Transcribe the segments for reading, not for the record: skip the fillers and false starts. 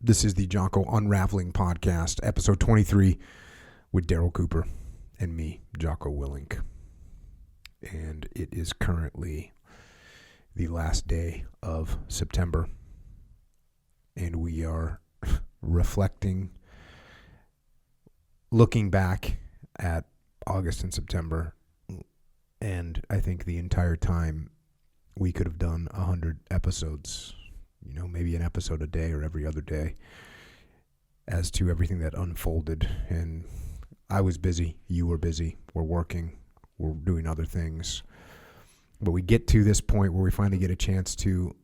This is the Jocko Unraveling podcast, episode 23, with Darryl Cooper and me, Jocko Willink. And it is currently the last day of September, and we are reflecting, looking back at August and September, and I think the entire time we could have done 100 episodes, maybe an episode a day or every other day, as to everything that unfolded. And I was busy, you were busy, we're working, we're doing other things. But we get to this point where we finally get a chance to,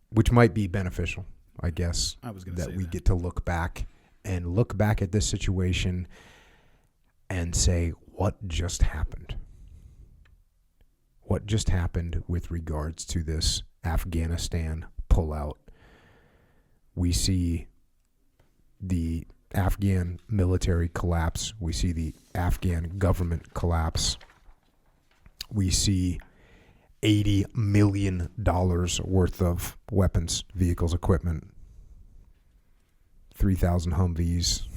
which might be beneficial, I guess, that we get to look back at this situation and say, what just happened? What just happened with regards to this Afghanistan pullout? We see the Afghan military collapse. We see the Afghan government collapse. We see $80 million worth of weapons, vehicles, equipment, 3,000 Humvees,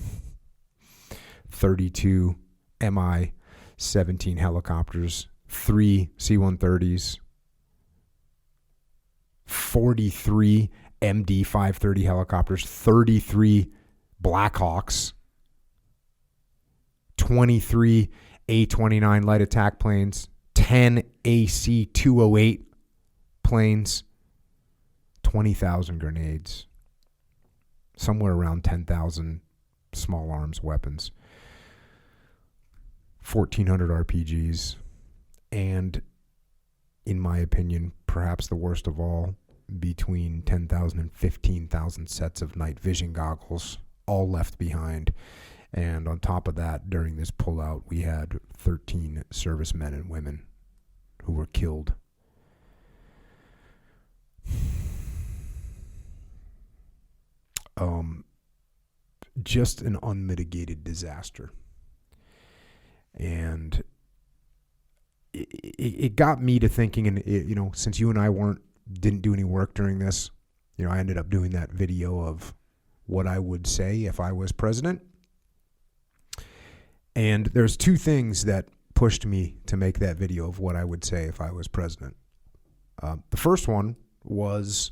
32 Mi-17 helicopters, 3 C-130s, 43 MD-530 helicopters, 33 Blackhawks, 23 A-29 light attack planes, 10 AC-208 planes, 20,000 grenades, somewhere around 10,000 small arms weapons, 1,400 RPGs, and in my opinion, perhaps the worst of all, between 10,000 and 15,000 sets of night vision goggles, all left behind. And on top of that, during this pullout, we had 13 servicemen and women who were killed. Just an unmitigated disaster. And it got me to thinking, and since you and I didn't do any work during this, I ended up doing that video of what I would say if I was president. And there's two things that pushed me to make that video of what I would say if I was president. The first one was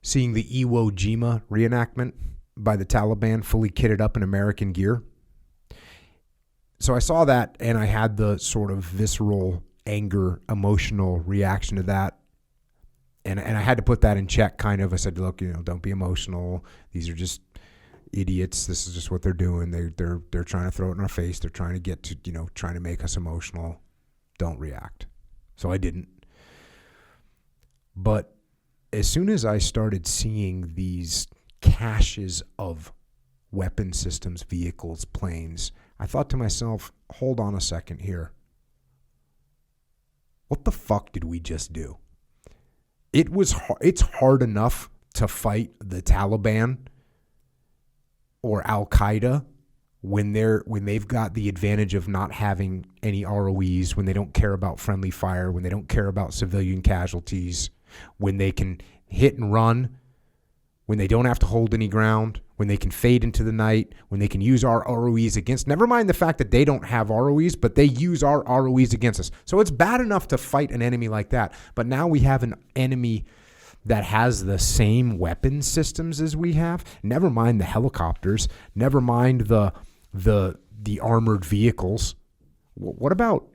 seeing the Iwo Jima reenactment by the Taliban, fully kitted up in American gear. So I saw that, and I had the sort of visceral, anger, emotional reaction to that. And I had to put that in check, kind of. I said, look, don't be emotional. These are just idiots. This is just what they're doing. They're trying to throw it in our face. They're trying to get to, trying to make us emotional. Don't react. So I didn't. But as soon as I started seeing these caches of weapon systems, vehicles, planes, I thought to myself, hold on a second here. What the fuck did we just do? It's hard enough to fight the Taliban or Al-Qaeda when they've got the advantage of not having any ROEs, when they don't care about friendly fire, when they don't care about civilian casualties, when they can hit and run, when they don't have to hold any ground, when they can fade into the night, when they can use our ROEs against. Never mind the fact that they don't have ROEs, but they use our ROEs against us. So it's bad enough to fight an enemy like that. But now we have an enemy that has the same weapon systems as we have. Never mind the helicopters. Never mind the armored vehicles. What about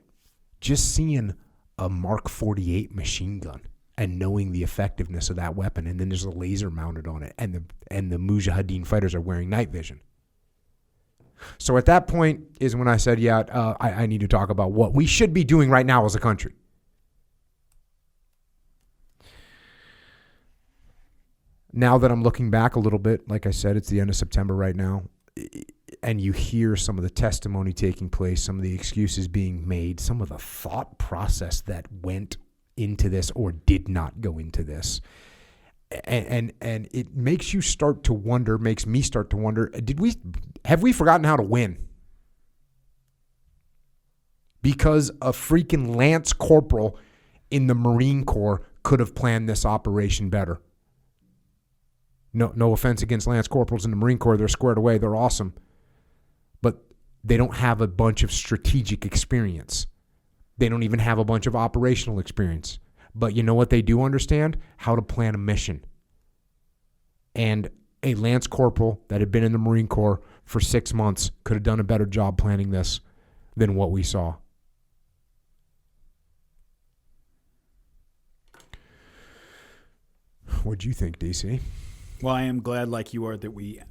just seeing a Mark 48 machine gun and knowing the effectiveness of that weapon, and then there's a laser mounted on it, and the Mujahideen fighters are wearing night vision? So at that point is when I said, I need to talk about what we should be doing right now as a country. Now that I'm looking back a little bit, like I said, it's the end of September right now, and you hear some of the testimony taking place, some of the excuses being made, some of the thought process that went into this or did not go into this. And it makes you start to wonder, makes me start to wonder, have we forgotten how to win? Because a freaking Lance Corporal in the Marine Corps could have planned this operation better. No offense against Lance Corporals in the Marine Corps. They're squared away. They're awesome. But they don't have a bunch of strategic experience. They don't even have a bunch of operational experience. But you know what they do understand? How to plan a mission. And a Lance Corporal that had been in the Marine Corps for 6 months could have done a better job planning this than what we saw. What'd you think, DC? Well, I am glad, like you are, that we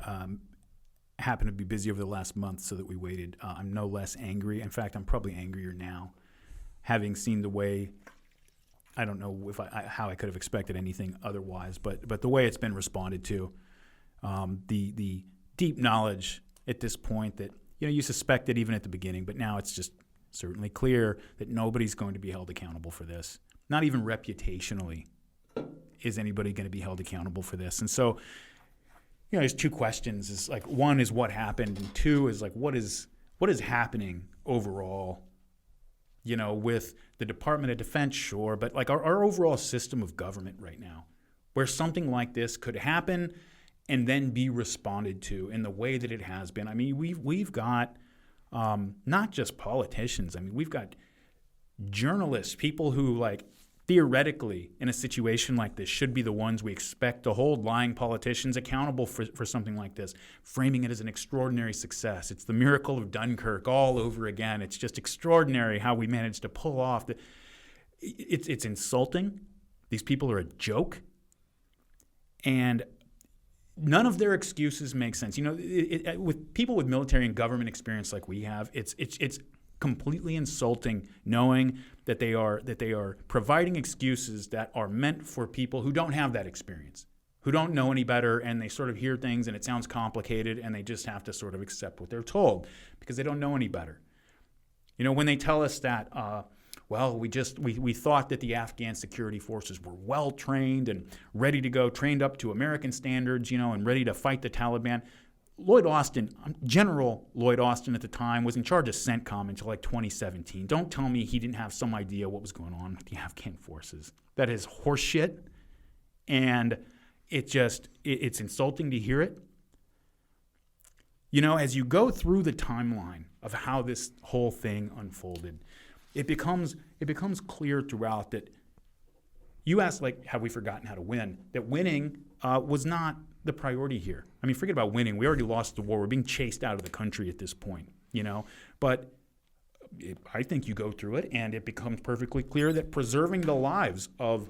happened to be busy over the last month so that we waited. I'm no less angry. In fact, I'm probably angrier now, having seen the way, I don't know if how I could have expected anything otherwise, but the way it's been responded to, the deep knowledge at this point that you suspected even at the beginning, but now it's just certainly clear that nobody's going to be held accountable for this. Not even reputationally is anybody going to be held accountable for this. And so, there's two questions. Is like, one is what happened, and two is like what is happening overall, with the Department of Defense, sure, but like our overall system of government right now, where something like this could happen and then be responded to in the way that it has been. I mean, we've got not just politicians. I mean, we've got journalists, people who like theoretically in a situation like this should be the ones we expect to hold lying politicians accountable for something like this, framing it as an extraordinary success. It's the miracle of Dunkirk all over again. It's just extraordinary how we managed to pull off. It's insulting. These people are a joke. And none of their excuses make sense. With people with military and government experience like we have, it's completely insulting knowing that they are providing excuses that are meant for people who don't have that experience, who don't know any better, and they sort of hear things and it sounds complicated and they just have to sort of accept what they're told because they don't know any better. When they tell us that, we thought that the Afghan security forces were well trained and ready to go, trained up to American standards, and ready to fight the Taliban. General Lloyd Austin at the time was in charge of CENTCOM until like 2017. Don't tell me he didn't have some idea what was going on with the Afghan forces. That is horseshit, and it's insulting to hear it. As you go through the timeline of how this whole thing unfolded, it becomes clear throughout that you asked, like, have we forgotten how to win? That winning was not the priority here. I mean, forget about winning. We already lost the war. We're being chased out of the country at this point, But I think you go through it, and it becomes perfectly clear that preserving the lives of,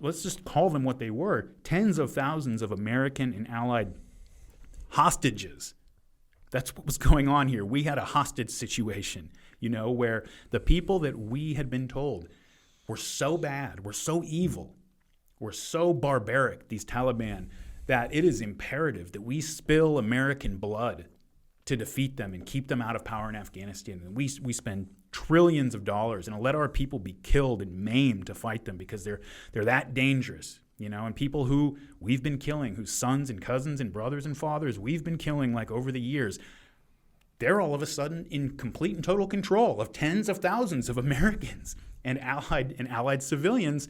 let's just call them what they were, tens of thousands of American and Allied hostages. That's what was going on here. We had a hostage situation, where the people that we had been told were so bad, were so evil, were so barbaric, these Taliban, that it is imperative that we spill American blood to defeat them and keep them out of power in Afghanistan. And we spend trillions of dollars and let our people be killed and maimed to fight them because they're that dangerous, and people who we've been killing, whose sons and cousins and brothers and fathers we've been killing like over the years, they're all of a sudden in complete and total control of tens of thousands of Americans and allied civilians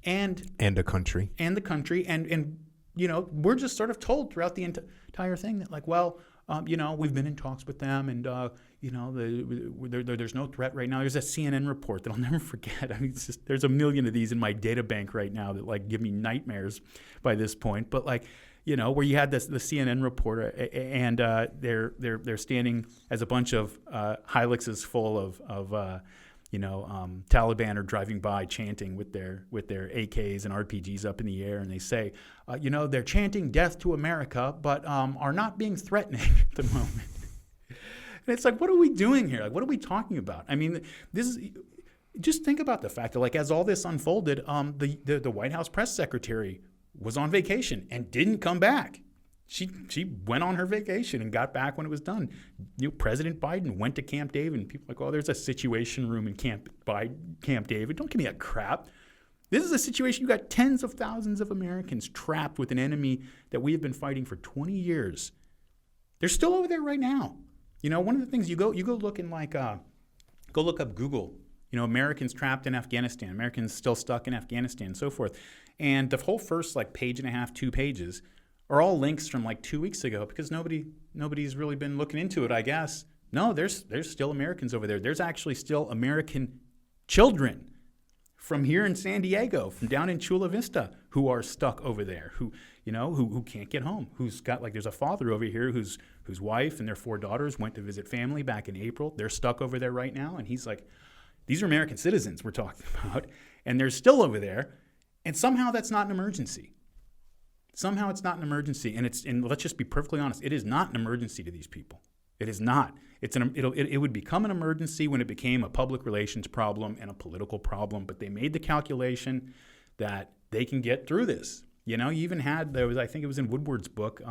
and the country. And we're just sort of told throughout the entire thing that, like, we've been in talks with them, and there's no threat right now. There's a CNN report that I'll never forget. I mean, there's a million of these in my data bank right now that like give me nightmares by this point. But like, where you had the CNN reporter, and they're standing as a bunch of Hiluxes full of Taliban are driving by chanting with their AKs and RPGs up in the air, and they say, they're chanting death to America, but are not being threatening at the moment. And it's like, what are we doing here? Like, what are we talking about? I mean, just think about the fact that, like, as all this unfolded, the White House press secretary was on vacation and didn't come back. She went on her vacation and got back when it was done. President Biden went to Camp David, and people are like, oh, there's a situation room in Camp David. Don't give me that crap. This is a situation. You got tens of thousands of Americans trapped with an enemy that we have been fighting for 20 years. They're still over there right now. One of the things you go look in go look up Google. Americans trapped in Afghanistan, Americans still stuck in Afghanistan, and so forth. And the whole first page and a half, 2 pages are all links from like 2 weeks ago because nobody's really been looking into it, I guess. No, there's still Americans over there. There's actually still American children from here in San Diego, from down in Chula Vista, who are stuck over there, who can't get home, who's got, like, there's a father over here whose wife and their 4 daughters went to visit family back in April. They're stuck over there right now, and he's like, these are American citizens we're talking about, and they're still over there, and somehow that's not an emergency. Somehow it's not an emergency, and let's just be perfectly honest, it is not an emergency to these people. It is not. It would become an emergency when it became a public relations problem and a political problem. But they made the calculation that they can get through this. You even had I think it was in Woodward's book.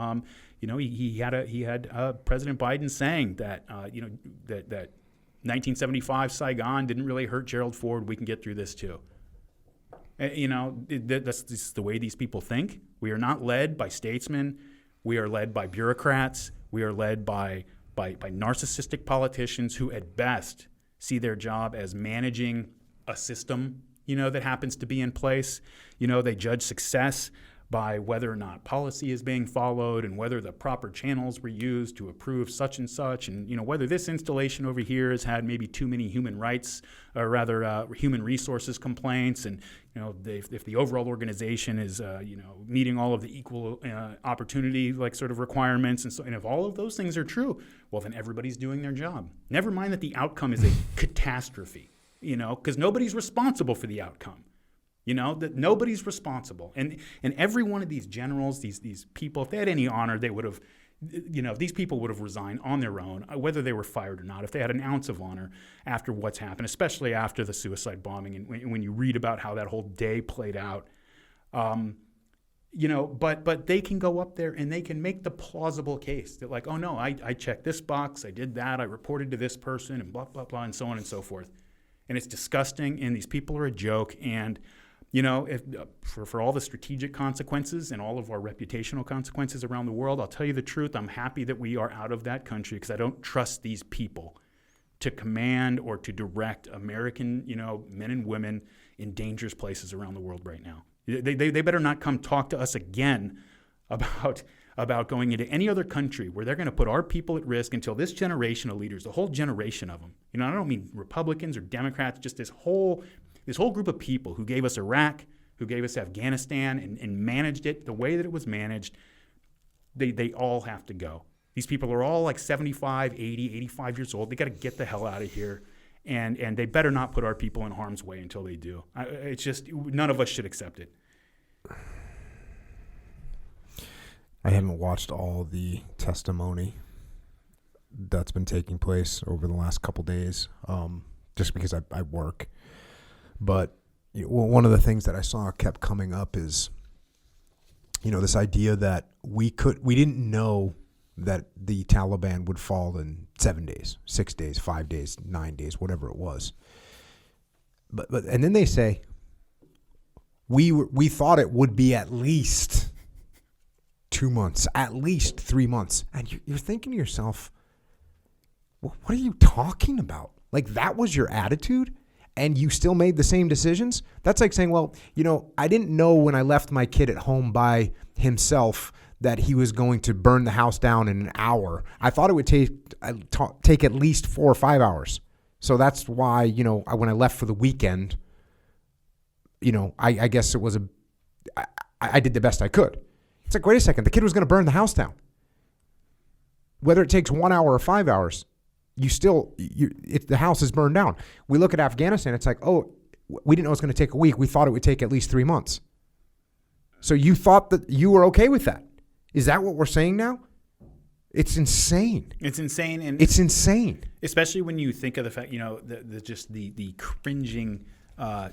He had President Biden saying that that 1975 Saigon didn't really hurt Gerald Ford. We can get through this too. That's just the way these people think. We are not led by statesmen. We are led by bureaucrats. We are led by narcissistic politicians who at best see their job as managing a system, that happens to be in place. They judge success by whether or not policy is being followed and whether the proper channels were used to approve such and such, and whether this installation over here has had maybe too many human rights, or rather human resources complaints, and if the overall organization is meeting all of the equal opportunity sort of requirements, and if all of those things are true, well, then everybody's doing their job. Never mind that the outcome is a catastrophe, because nobody's responsible for the outcome. That nobody's responsible. And every one of these generals, these people, if they had any honor, they would have, these people would have resigned on their own, whether they were fired or not, if they had an ounce of honor after what's happened, especially after the suicide bombing. And when you read about how that whole day played out, but they can go up there and they can make the plausible case that, like, oh no, I checked this box, I did that, I reported to this person, and blah, blah, blah, and so on and so forth. And it's disgusting, and these people are a joke, and for all the strategic consequences and all of our reputational consequences around the world, I'll tell you the truth, I'm happy that we are out of that country because I don't trust these people to command or to direct American, men and women in dangerous places around the world right now. They better not come talk to us again about going into any other country where they're going to put our people at risk until this generation of leaders, the whole generation of them, I don't mean Republicans or Democrats, just this whole group of people who gave us Iraq, who gave us Afghanistan and managed it the way that it was managed, they all have to go. These people are all like 75, 80, 85 years old. They got to get the hell out of here. And they better not put our people in harm's way until they do. It's just, none of us should accept it. I haven't watched all the testimony that's been taking place over the last couple days, just because I work. But one of the things that I saw kept coming up is, this idea that we didn't know that the Taliban would fall in 7 days, 6 days, 5 days, 9 days, whatever it was. But and then they say we thought it would be at least 2 months, at least 3 months, and you're thinking to yourself, what are you talking about? Like, that was your attitude? And you still made the same decisions? That's like saying, well, I didn't know when I left my kid at home by himself that he was going to burn the house down in an hour. I thought it would take at least 4 or 5 hours. So that's why, when I left for the weekend, I guess it was I did the best I could. It's like, wait a second, the kid was going to burn the house down. Whether it takes 1 hour or 5 hours, the house is burned down. We look at Afghanistan, it's like, oh, we didn't know it was going to take a week. We thought it would take at least 3 months. So you thought that you were okay with that. Is that what we're saying now? It's insane. It's insane. And it's insane. Especially when you think of the fact, the cringing,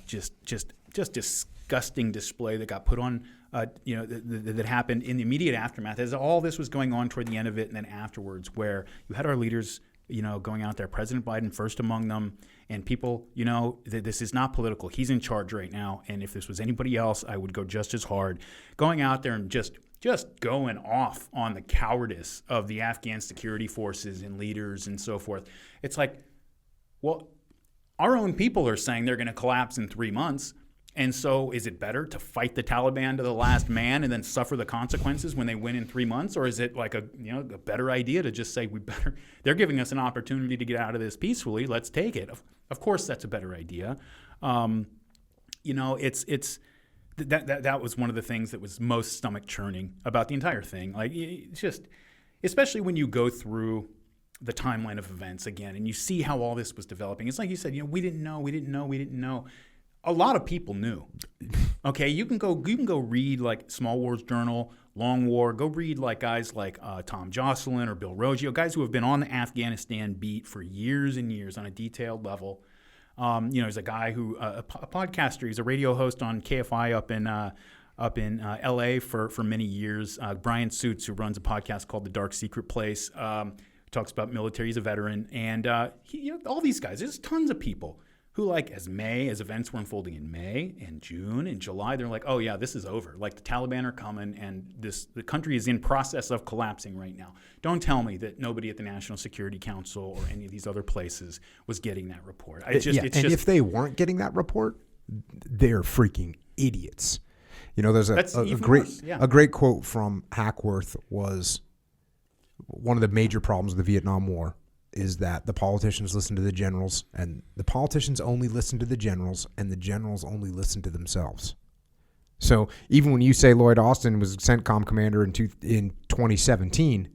just disgusting display that got put on, that happened in the immediate aftermath as all this was going on toward the end of it and then afterwards, where you had our leaders, going out there, President Biden first among them, and people, this is not political. He's in charge right now, and if this was anybody else, I would go just as hard. Going out there and just going off on the cowardice of the Afghan security forces and leaders and so forth. It's like, well, our own people are saying they're going to collapse in 3 months, And so is it better to fight the Taliban to the last man and then suffer the consequences when they win in 3 months? Or is it like a better idea to just say they're giving us an opportunity to get out of this peacefully. Let's take it. Of course, that's a better idea. That was one of the things that was most stomach churning about the entire thing. Like, it's just, especially when you go through the timeline of events again and you see how all this was developing. It's like you said, we didn't know. A lot of people knew. Okay, you can go read like Small Wars Journal, Long War. Go read like guys like Tom Jocelyn or Bill Roggio, guys who have been on the Afghanistan beat for years and years on a detailed level. There's a guy who a podcaster. He's a radio host on KFI up in L.A. for many years. Brian Suits, who runs a podcast called The Dark Secret Place, talks about military. He's a veteran, and all these guys. There's tons of people who, like, as events were unfolding in May and June and July, they're like, oh yeah, this is over. Like, the Taliban are coming, and the country is in process of collapsing right now. Don't tell me that nobody at the National Security Council or any of these other places was getting that report. If they weren't getting that report, they're freaking idiots. There's a great quote from Hackworth was one of the major problems of the Vietnam War is that the politicians listen to the generals, and the politicians only listen to the generals, and the generals only listen to themselves. So even when you say Lloyd Austin was CENTCOM commander in 2017,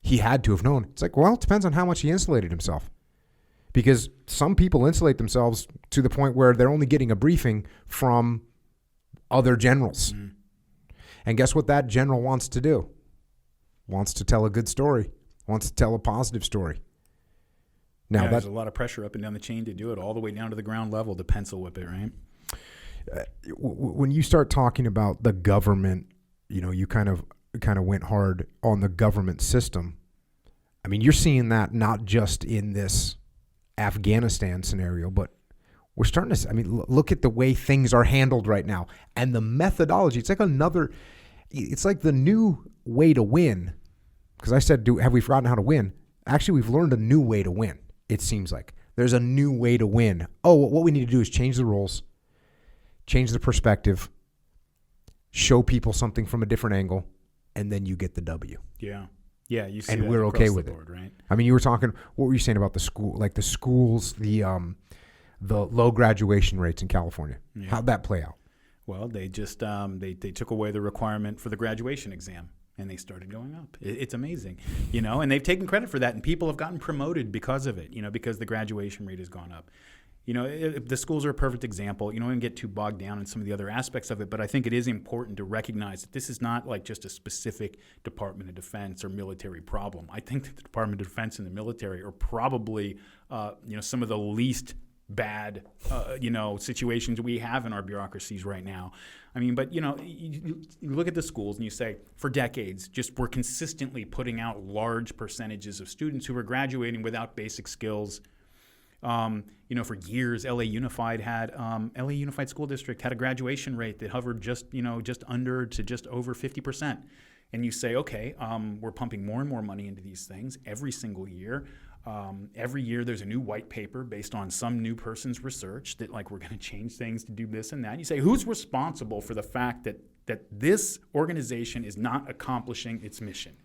he had to have known. It's like, well, it depends on how much he insulated himself. Because some people insulate themselves to the point where they're only getting a briefing from other generals. Mm. And guess what that general wants to do? Wants to tell a good story. Wants to tell a positive story. Now there's a lot of pressure up and down the chain to do it, all the way down to the ground level to pencil whip it, right? When you start talking about the government, you kind of went hard on the government system. I mean, you're seeing that not just in this Afghanistan scenario, but we're starting to. I mean, look at the way things are handled right now, and the methodology. It's like the new way to win. Because I said, have we forgotten how to win? Actually, we've learned a new way to win. It seems like there's a new way to win. Oh, what we need to do is change the rules, change the perspective, show people something from a different angle, and then you get the W. Yeah. Yeah, you see, and we're okay with board, it, right? I mean, you were talking. What were you saying about the school? Like the schools, the low graduation rates in California. Yeah. How'd that play out? Well, they just they took away the requirement for the graduation exam, and they started going up. It's amazing, and they've taken credit for that, and people have gotten promoted because of it, because the graduation rate has gone up. The schools are a perfect example. I don't get too bogged down in some of the other aspects of it, but I think it is important to recognize that this is not like just a specific Department of Defense or military problem. I think that the Department of Defense and the military are probably, some of the least bad, situations we have in our bureaucracies right now. I mean, but, you look at the schools and you say, for decades, we're consistently putting out large percentages of students who are graduating without basic skills. For years, LA Unified School District had a graduation rate that hovered just under to just over 50%. And you say, okay, we're pumping more and more money into these things every single year. Every year there's a new white paper based on some new person's research that we're going to change things to do this and that. And you say, who's responsible for the fact that this organization is not accomplishing its mission?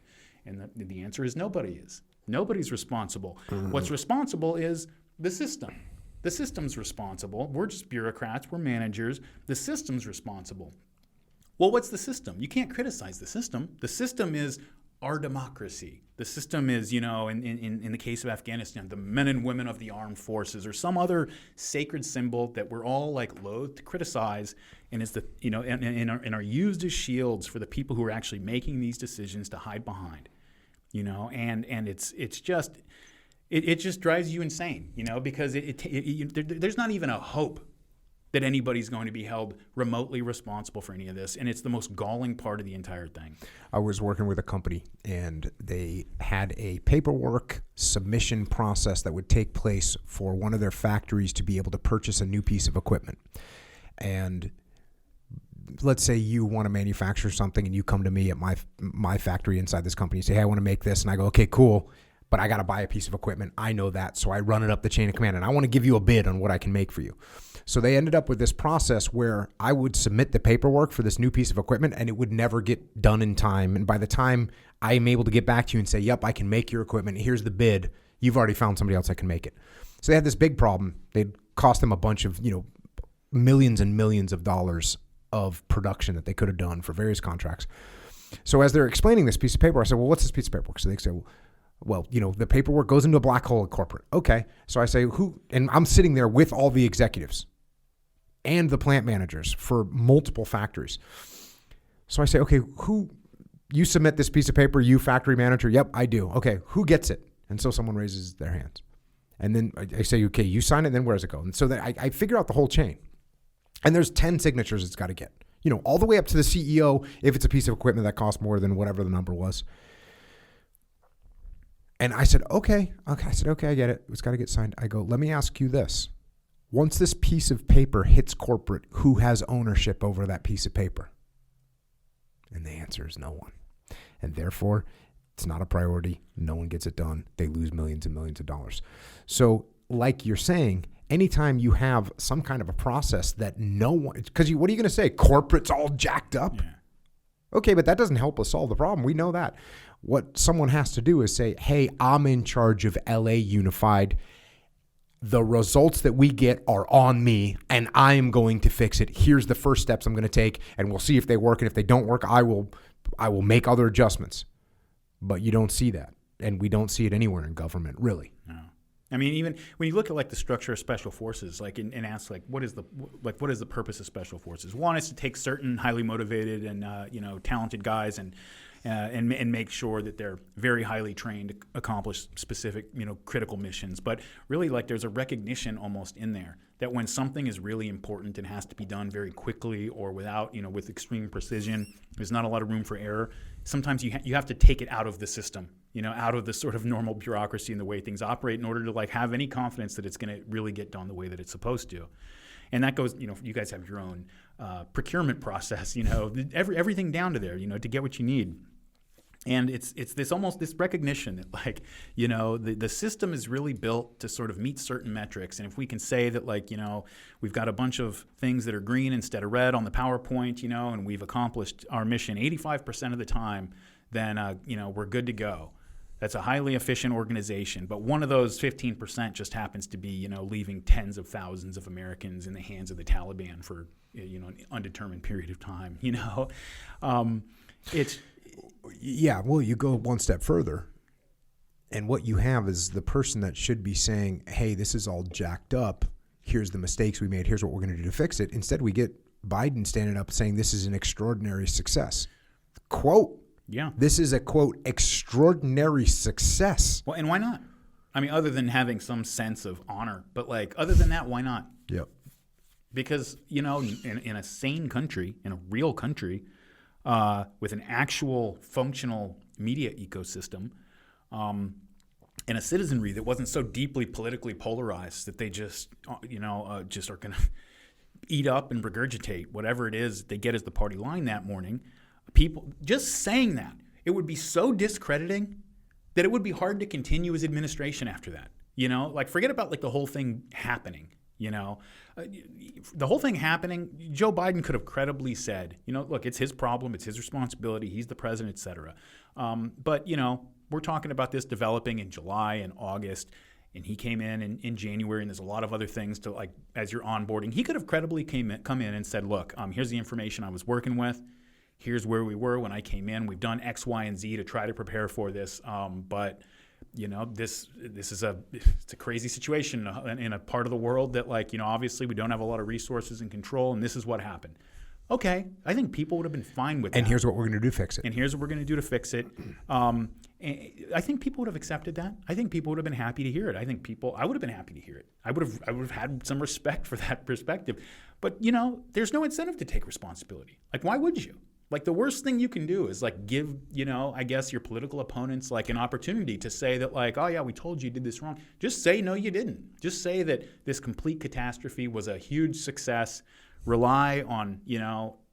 And the answer is nobody is. Nobody's responsible. Mm-hmm. What's responsible is the system. The system's responsible. We're just bureaucrats. We're managers. The system's responsible. Well, what's the system? You can't criticize the system. The system is our democracy. The system is, in the case of Afghanistan, the men and women of the armed forces or some other sacred symbol that we're all loath to criticize, and is and are used as shields for the people who are actually making these decisions to hide behind. And it's just it just drives you insane, because there's not even a hope that anybody's going to be held remotely responsible for any of this, and it's the most galling part of the entire thing. I was working with a company, and they had a paperwork submission process that would take place for one of their factories to be able to purchase a new piece of equipment. And let's say you want to manufacture something, and you come to me at my factory inside this company. You say, hey, I want to make this. And I go, okay, cool. but I got to buy a piece of equipment. I know that. So I run it up the chain of command, and I want to give you a bid on what I can make for you. So they ended up with this process where I would submit the paperwork for this new piece of equipment, and it would never get done in time. And by the time I am able to get back to you and say, yep, I can make your equipment, here's the bid, you've already found somebody else that can make it. So they had this big problem. They'd cost them a bunch of, millions and millions of dollars of production that they could have done for various contracts. So as they're explaining this piece of paper, I said, well, what's this piece of paperwork? So they say, well, the paperwork goes into a black hole at corporate. Okay. So I say, who? And I'm sitting there with all the executives and the plant managers for multiple factories. So I say, okay, you submit this piece of paper, you factory manager? Yep, I do. Okay, who gets it? And so someone raises their hands. And then I say, okay, you sign it, and then where does it go? And so that I figure out the whole chain. And there's 10 signatures it's got to get. All the way up to the CEO if it's a piece of equipment that costs more than whatever the number was. And I said, okay. I said, okay, I get it. It's got to get signed. I go, let me ask you this. Once this piece of paper hits corporate, who has ownership over that piece of paper? And the answer is no one. And therefore, it's not a priority. No one gets it done. They lose millions and millions of dollars. So like you're saying, anytime you have some kind of a process that no one, because what are you going to say? Corporate's all jacked up? Yeah. Okay, but that doesn't help us solve the problem. We know that. What someone has to do is say, hey, I'm in charge of LA Unified. The results that we get are on me, and I am going to fix it. Here's the first steps I'm going to take, and we'll see if they work. And if they don't work, I will make other adjustments. But you don't see that, and we don't see it anywhere in government, really. No. I mean, even when you look at the structure of special forces, and ask what is the purpose of special forces? One is to take certain highly motivated and talented guys and make sure that they're very highly trained to accomplish specific critical missions. But really, there's a recognition almost in there that when something is really important and has to be done very quickly or with extreme precision, there's not a lot of room for error. Sometimes you have to take it out of the system, out of the sort of normal bureaucracy and the way things operate in order to have any confidence that it's going to really get done the way that it's supposed to. And that goes, you guys have your own procurement process, everything down to there, to get what you need. And it's this almost this recognition that the system is really built to sort of meet certain metrics. And if we can say that we've got a bunch of things that are green instead of red on the PowerPoint, and we've accomplished our mission 85% of the time, then we're good to go. That's a highly efficient organization. But one of those 15% just happens to be leaving tens of thousands of Americans in the hands of the Taliban for an undetermined period of time. It's Yeah, well, you go one step further, and what you have is the person that should be saying, hey, this is all jacked up. Here's the mistakes we made. Here's what we're going to do to fix it. Instead, we get Biden standing up saying this is an extraordinary success. Quote. Yeah. This is a, quote, extraordinary success. Well, and why not? I mean, other than having some sense of honor. But, other than that, why not? Yep. Because, in a sane country, in a real country, with an actual functional media ecosystem, and a citizenry that wasn't so deeply politically polarized that they just are going to eat up and regurgitate whatever it is they get as the party line that morning. People just saying that, it would be so discrediting that it would be hard to continue as administration after that. Forget about the whole thing happening. The whole thing happening, Joe Biden could have credibly said, look, it's his problem, it's his responsibility, he's the president, et cetera. But we're talking about this developing in July and August, and he came in January, and there's a lot of other things to, as you're onboarding. He could have credibly come in and said, look, here's the information I was working with. Here's where we were when I came in. We've done X, Y, and Z to try to prepare for this. But this is it's a crazy situation in a part of the world that obviously we don't have a lot of resources and control, and this is what happened. Okay, I think people would have been fine with that. And here's what we're going to do to fix it. And here's what we're going to do to fix it. I think people would have accepted that. I think people would have been happy to hear it. I would have been happy to hear it. I would have had some respect for that perspective. But there's no incentive to take responsibility. Why would you? The worst thing you can do is give, I guess your political opponents an opportunity to say that oh yeah, we told you did this wrong. Just say no, you didn't. Just say that this complete catastrophe was a huge success. Rely on,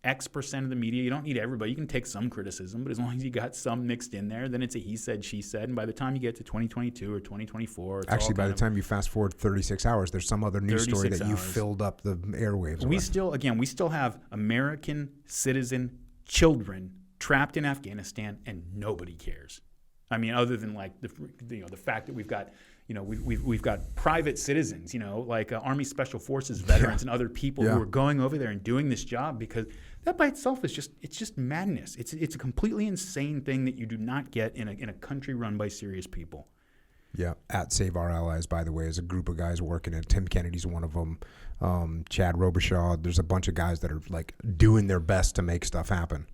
X% of the media. You don't need everybody. You can take some criticism, but as long as you got some mixed in there, then it's a he said, she said. And by the time you get to 2022 or 2024, it's actually by the time you fast forward 36 hours, there's some other news story that you filled up the airwaves. We still have American citizen children trapped in Afghanistan, and nobody cares. I mean, other than like the fact that we've got we've got private citizens, like Army Special Forces veterans and other people who are going over there and doing this job, because that by itself is just madness. It's a completely insane thing that you do not get in a country run by serious people. Yeah, at Save Our Allies, by the way, is a group of guys working it. Tim Kennedy's one of them. Chad Robichaud. There's a bunch of guys that are like doing their best to make stuff happen.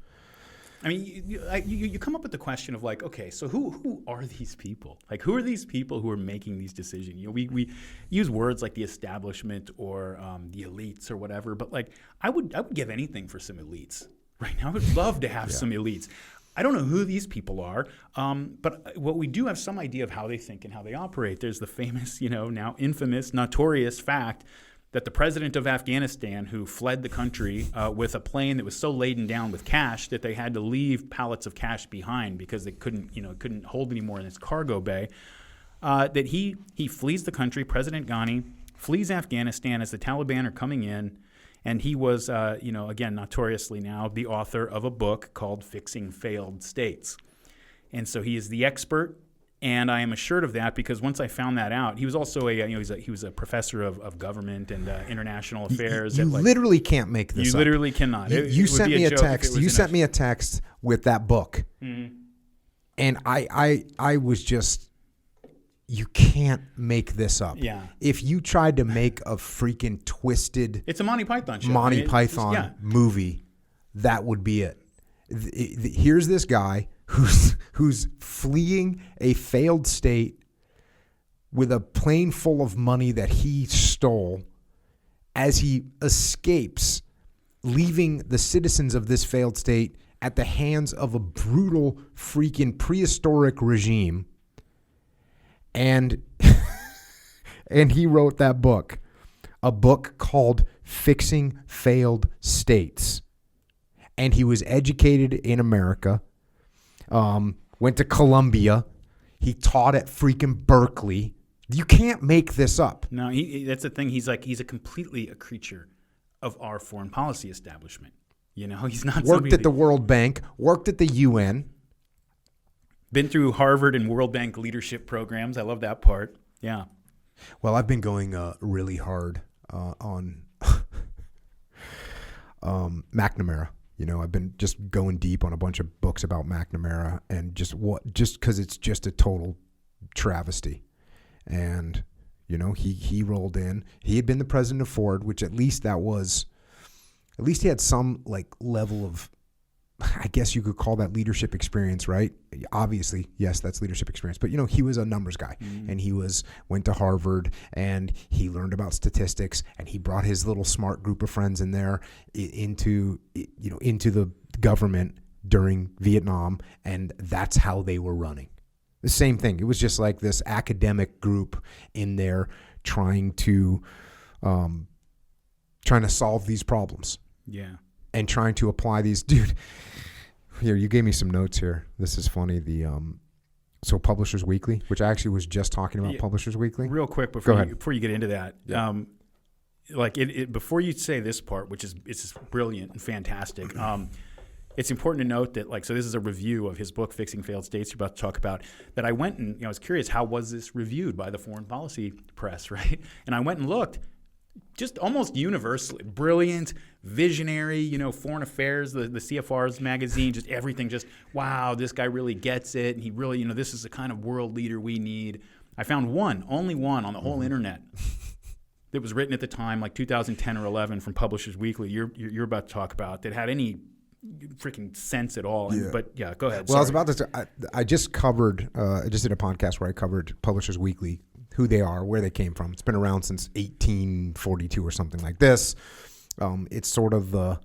I mean, you come up with the question of like, okay, so who are these people? Like, who are these people who are making these decisions? We use words like the establishment or the elites or whatever, but like, I would give anything for some elites right now. I would love to have some elites. I don't know who these people are, but what we do have some idea of how they think and how they operate. There's the famous, now infamous, notorious fact that the president of Afghanistan, who fled the country with a plane that was so laden down with cash that they had to leave pallets of cash behind because they couldn't hold any more in its cargo bay, that he flees the country. President Ghani flees Afghanistan as the Taliban are coming in, and he was, again, notoriously now the author of a book called Fixing Failed States. And so he is the expert. And I am assured of that because once I found that out, he was also he was a professor of government and international affairs. You literally can't make this up. You literally cannot. You sent me a text. You sent me a text with that book, and I was just, you can't make this up. Yeah. If you tried to make a freaking twisted, it's a Monty Python show. Monty Python movie, that would be it. Here's this guy who's fleeing a failed state with a plane full of money that he stole as he escapes, leaving the citizens of this failed state at the hands of a brutal freaking prehistoric regime. And and he wrote that book, a book called Fixing Failed States. And he was educated in America. Went to Columbia. He taught at freaking Berkeley. You can't make this up. No, that's the thing. He's completely a creature of our foreign policy establishment. He's not worked at the World Bank, worked at the UN. Been through Harvard and World Bank leadership programs. I love that part. Yeah. Well, I've been going really hard on McNamara. I've been just going deep on a bunch of books about McNamara and just because it's just a total travesty. And, he rolled in. He had been the president of Ford, which at least he had some like level of, I guess you could call that leadership experience, right? Obviously, yes, that's leadership experience. But, he was a numbers guy, and he went to Harvard, and he learned about statistics, and he brought his little smart group of friends in there into the government during Vietnam, and that's how they were running. The same thing. It was just like this academic group in there trying to solve these problems. Yeah. And trying to apply these, dude. Here, you gave me some notes here. This is funny. So Publishers Weekly, which I actually was just talking about. Publishers Weekly. Real quick before you get into that, before you say this part, which is it's brilliant and fantastic. It's important to note that so this is a review of his book Fixing Failed States you're about to talk about. That I went and I was curious, how was this reviewed by the foreign policy press, right? And I went and looked. Just almost universally brilliant, visionary, foreign affairs, the CFR's magazine, just everything, just, wow, this guy really gets it. And he really, this is the kind of world leader we need. I found only one on the whole internet that was written at the time, like 2010 or 11 from Publishers Weekly, you're about to talk about, that had any freaking sense at all. Yeah. But yeah, go ahead. Well, I was about to say, I just covered, I just did a podcast where I covered Publishers Weekly, who they are, where they came from. It's been around since 1842 or something like this. It's sort of the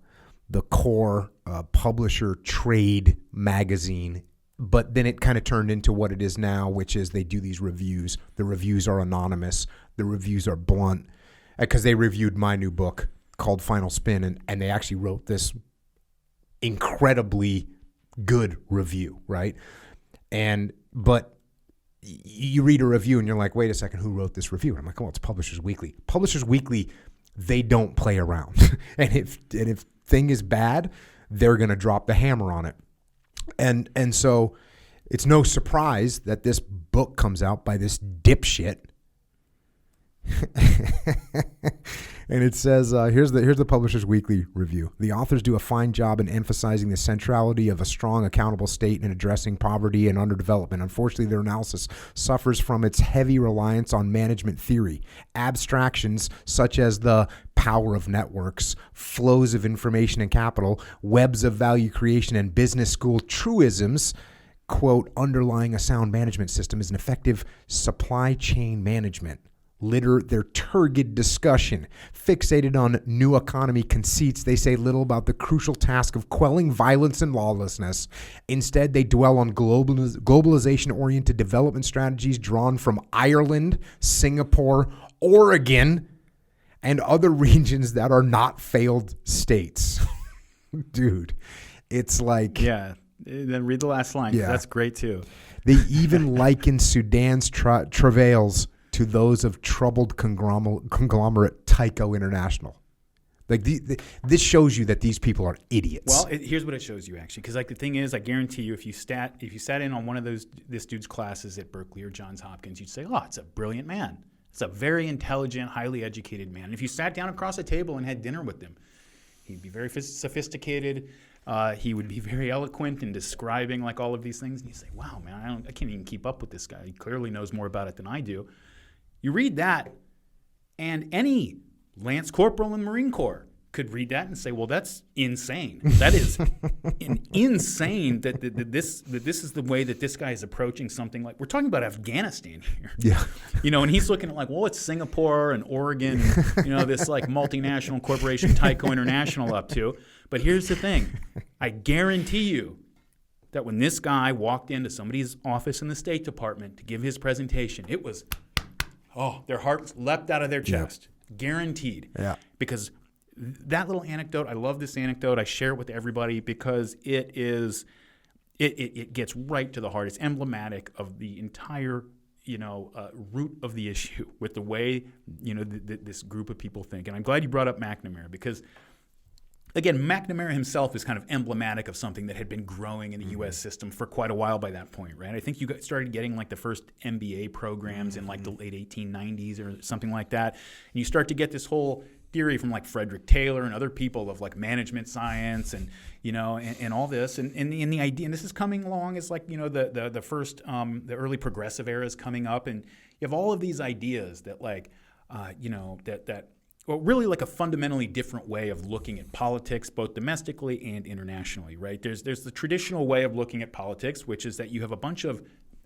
core publisher trade magazine, but then it kind of turned into what it is now, which is they do these reviews. The reviews are anonymous. The reviews are blunt, because they reviewed my new book called Final Spin, and they actually wrote this incredibly good review, right? But you read a review and you're like, wait a second, who wrote this review? And I'm like, oh, it's Publishers Weekly. Publishers Weekly, they don't play around. and if thing is bad, they're going to drop the hammer on it. And so it's no surprise that this book comes out by this dipshit. And it says, here's the Publishers Weekly review. The authors do a fine job in emphasizing the centrality of a strong, accountable state in addressing poverty and underdevelopment. Unfortunately, their analysis suffers from its heavy reliance on management theory. Abstractions such as the power of networks, flows of information and capital, webs of value creation, and business school truisms, quote, underlying a sound management system is an effective supply chain management. Litter their turgid discussion. Fixated on new economy conceits, they say little about the crucial task of quelling violence and lawlessness. Instead, they dwell on globalization-oriented development strategies drawn from Ireland, Singapore, Oregon, and other regions that are not failed states. Dude, it's like... Yeah, then read the last line. Yeah. That's great, too. They even liken Sudan's travails to those of troubled conglomerate Tyco International. Like this shows you that these people are idiots. Well, here's what it shows you, actually, because like the thing is, I guarantee you, if you sat in on one of this dude's classes at Berkeley or Johns Hopkins, you'd say, "Oh, it's a brilliant man. It's a very intelligent, highly educated man." And if you sat down across a table and had dinner with him, he'd be very sophisticated. He would be very eloquent in describing like all of these things, and you say, "Wow, man, I can't even keep up with this guy. He clearly knows more about it than I do." You read that, and any Lance Corporal in the Marine Corps could read that and say, well, that's insane. That is insane that this is the way that this guy is approaching something like, we're talking about Afghanistan here. Yeah. And he's looking at like, well, it's Singapore and Oregon, this like multinational corporation Tyco International up to. But here's the thing. I guarantee you that when this guy walked into somebody's office in the State Department to give his presentation, it was... their hearts leapt out of their chest. Yep. Guaranteed. Yeah. Because that little anecdote, I love this anecdote. I share it with everybody because it gets right to the heart. It's emblematic of the entire, root of the issue with the way, this group of people think. And I'm glad you brought up McNamara because, again, McNamara himself is kind of emblematic of something that had been growing in the U.S. system for quite a while by that point, right? I think you started getting like the first MBA programs in like the late 1890s or something like that. And you start to get this whole theory from like Frederick Taylor and other people of like management science and, and all this. And the idea, and this is coming along as like, the first, the early progressive era is coming up. And you have all of these ideas that like, well, really like a fundamentally different way of looking at politics, both domestically and internationally, right? There's the traditional way of looking at politics, which is that you have a bunch of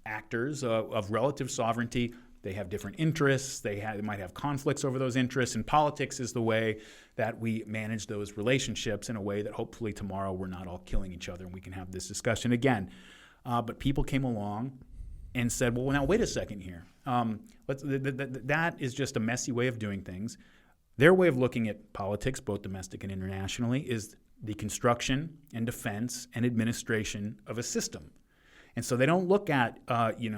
actors of relative sovereignty. They have different interests. They might have conflicts over those interests. And politics is the way that we manage those relationships in a way that hopefully tomorrow we're not all killing each other and we can have this discussion again. But people came along and said, well, now wait a second here. That is just a messy way of doing things. Their way of looking at politics, both domestic and internationally, is the construction and defense and administration of a system. And so they don't look at,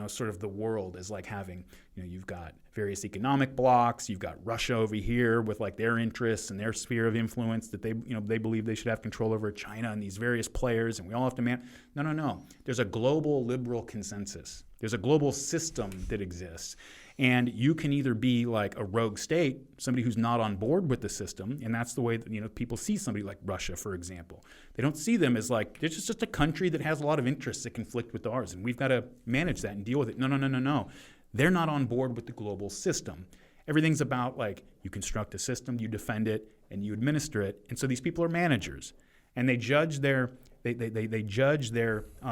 sort of the world as like having, you've got various economic blocks, you've got Russia over here with like their interests and their sphere of influence that they believe they should have control over, China and these various players, and we all have to No. There's a global liberal consensus. There's a global system that exists. And you can either be like a rogue state, somebody who's not on board with the system, and that's the way that people see somebody like Russia, for example. They don't see them as like, it's just a country that has a lot of interests that conflict with ours, and we've got to manage that and deal with it. No. They're not on board with the global system. Everything's about like, you construct a system, you defend it, and you administer it. And so these people are managers, and they judge their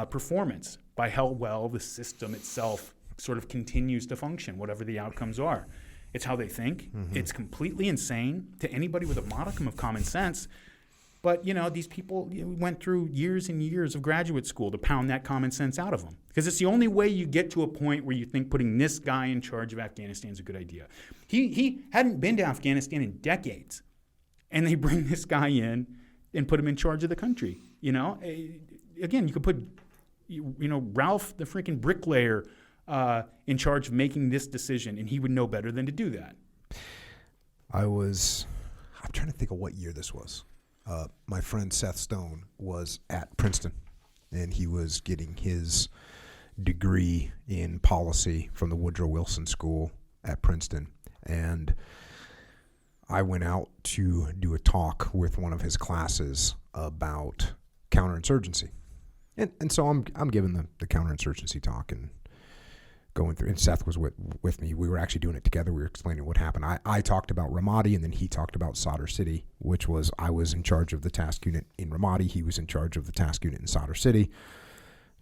performance by how well the system itself sort of continues to function, whatever the outcomes are. It's how they think. Mm-hmm. It's completely insane to anybody with a modicum of common sense. But, these people went through years and years of graduate school to pound that common sense out of them. Because it's the only way you get to a point where you think putting this guy in charge of Afghanistan is a good idea. He hadn't been to Afghanistan in decades. And they bring this guy in and put him in charge of the country. Again, you could put, Ralph, the freaking bricklayer, in charge of making this decision, and he would know better than to do that. I'm trying to think of what year this was. My friend Seth Stone was at Princeton, and he was getting his degree in policy from the Woodrow Wilson School at Princeton. And I went out to do a talk with one of his classes about counterinsurgency. And so I'm giving the counterinsurgency talk and going through, and Seth was with me. We were actually doing it together. We were explaining what happened. I talked about Ramadi, and then he talked about Sadr City, which was, I was in charge of the task unit in Ramadi. He was in charge of the task unit in Sadr City.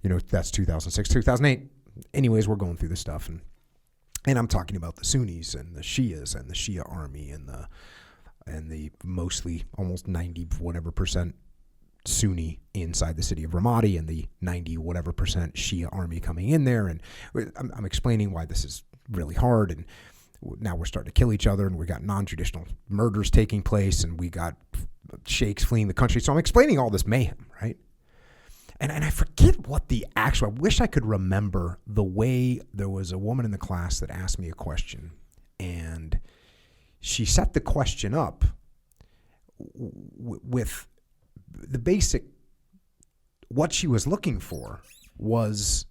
That's 2006, 2008. Anyways, we're going through this stuff, and I'm talking about the Sunnis and the Shias and the Shia army and the mostly almost 90% Sunni inside the city of Ramadi and the 90% Shia army coming in there. And I'm explaining why this is really hard. And now we're starting to kill each other, and we got non-traditional murders taking place, and we got sheikhs fleeing the country. So I'm explaining all this mayhem, right? And I forget what I wish I could remember the way there was a woman in the class that asked me a question, and she set the question up with the basic, what she was looking for was,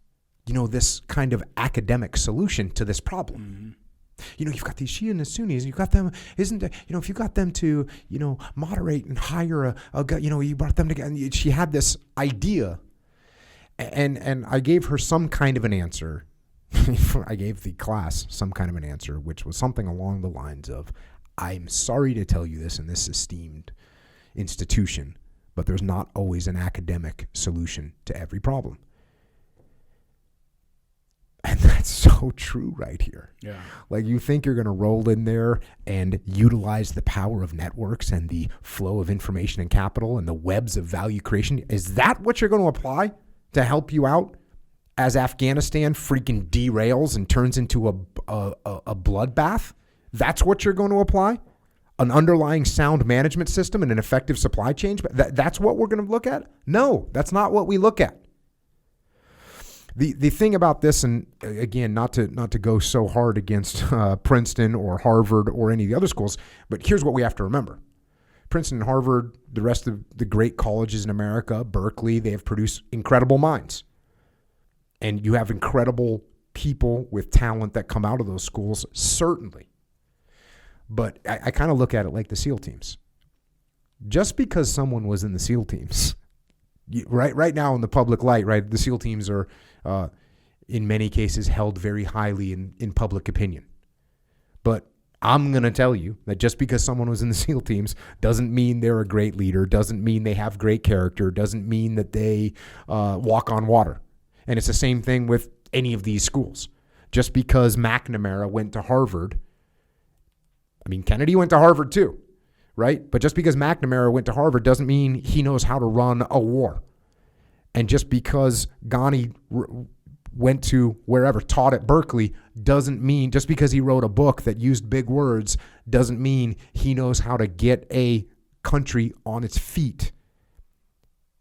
this kind of academic solution to this problem. Mm-hmm. You've got these Shia and the Sunnis, and you've got them, if you got them to, moderate and hire you brought them together. And she had this idea, and I gave her some kind of an answer. I gave the class some kind of an answer, which was something along the lines of, I'm sorry to tell you this in this esteemed institution, but there's not always an academic solution to every problem. And that's so true right here. Yeah. Like, you think you're going to roll in there and utilize the power of networks and the flow of information and capital and the webs of value creation. Is that what you're going to apply to help you out as Afghanistan freaking derails and turns into a bloodbath? That's what you're going to apply? An underlying sound management system and an effective supply chain? That's what we're going to look at? No, that's not what we look at. The thing about this, and again, not to go so hard against Princeton or Harvard or any of the other schools, but here's what we have to remember. Princeton and Harvard, the rest of the great colleges in America, Berkeley, they have produced incredible minds. And you have incredible people with talent that come out of those schools, certainly. But I kind of look at it like the SEAL teams. Just because someone was in the SEAL teams, right now in the public light, right, the SEAL teams are, in many cases, held very highly in public opinion. But I'm going to tell you that just because someone was in the SEAL teams doesn't mean they're a great leader, doesn't mean they have great character, doesn't mean that they walk on water. And it's the same thing with any of these schools. Just because McNamara went to Harvard, Kennedy went to Harvard too, right? But just because McNamara went to Harvard doesn't mean he knows how to run a war. And just because Ghani went to wherever, taught at Berkeley, doesn't mean, just because he wrote a book that used big words, doesn't mean he knows how to get a country on its feet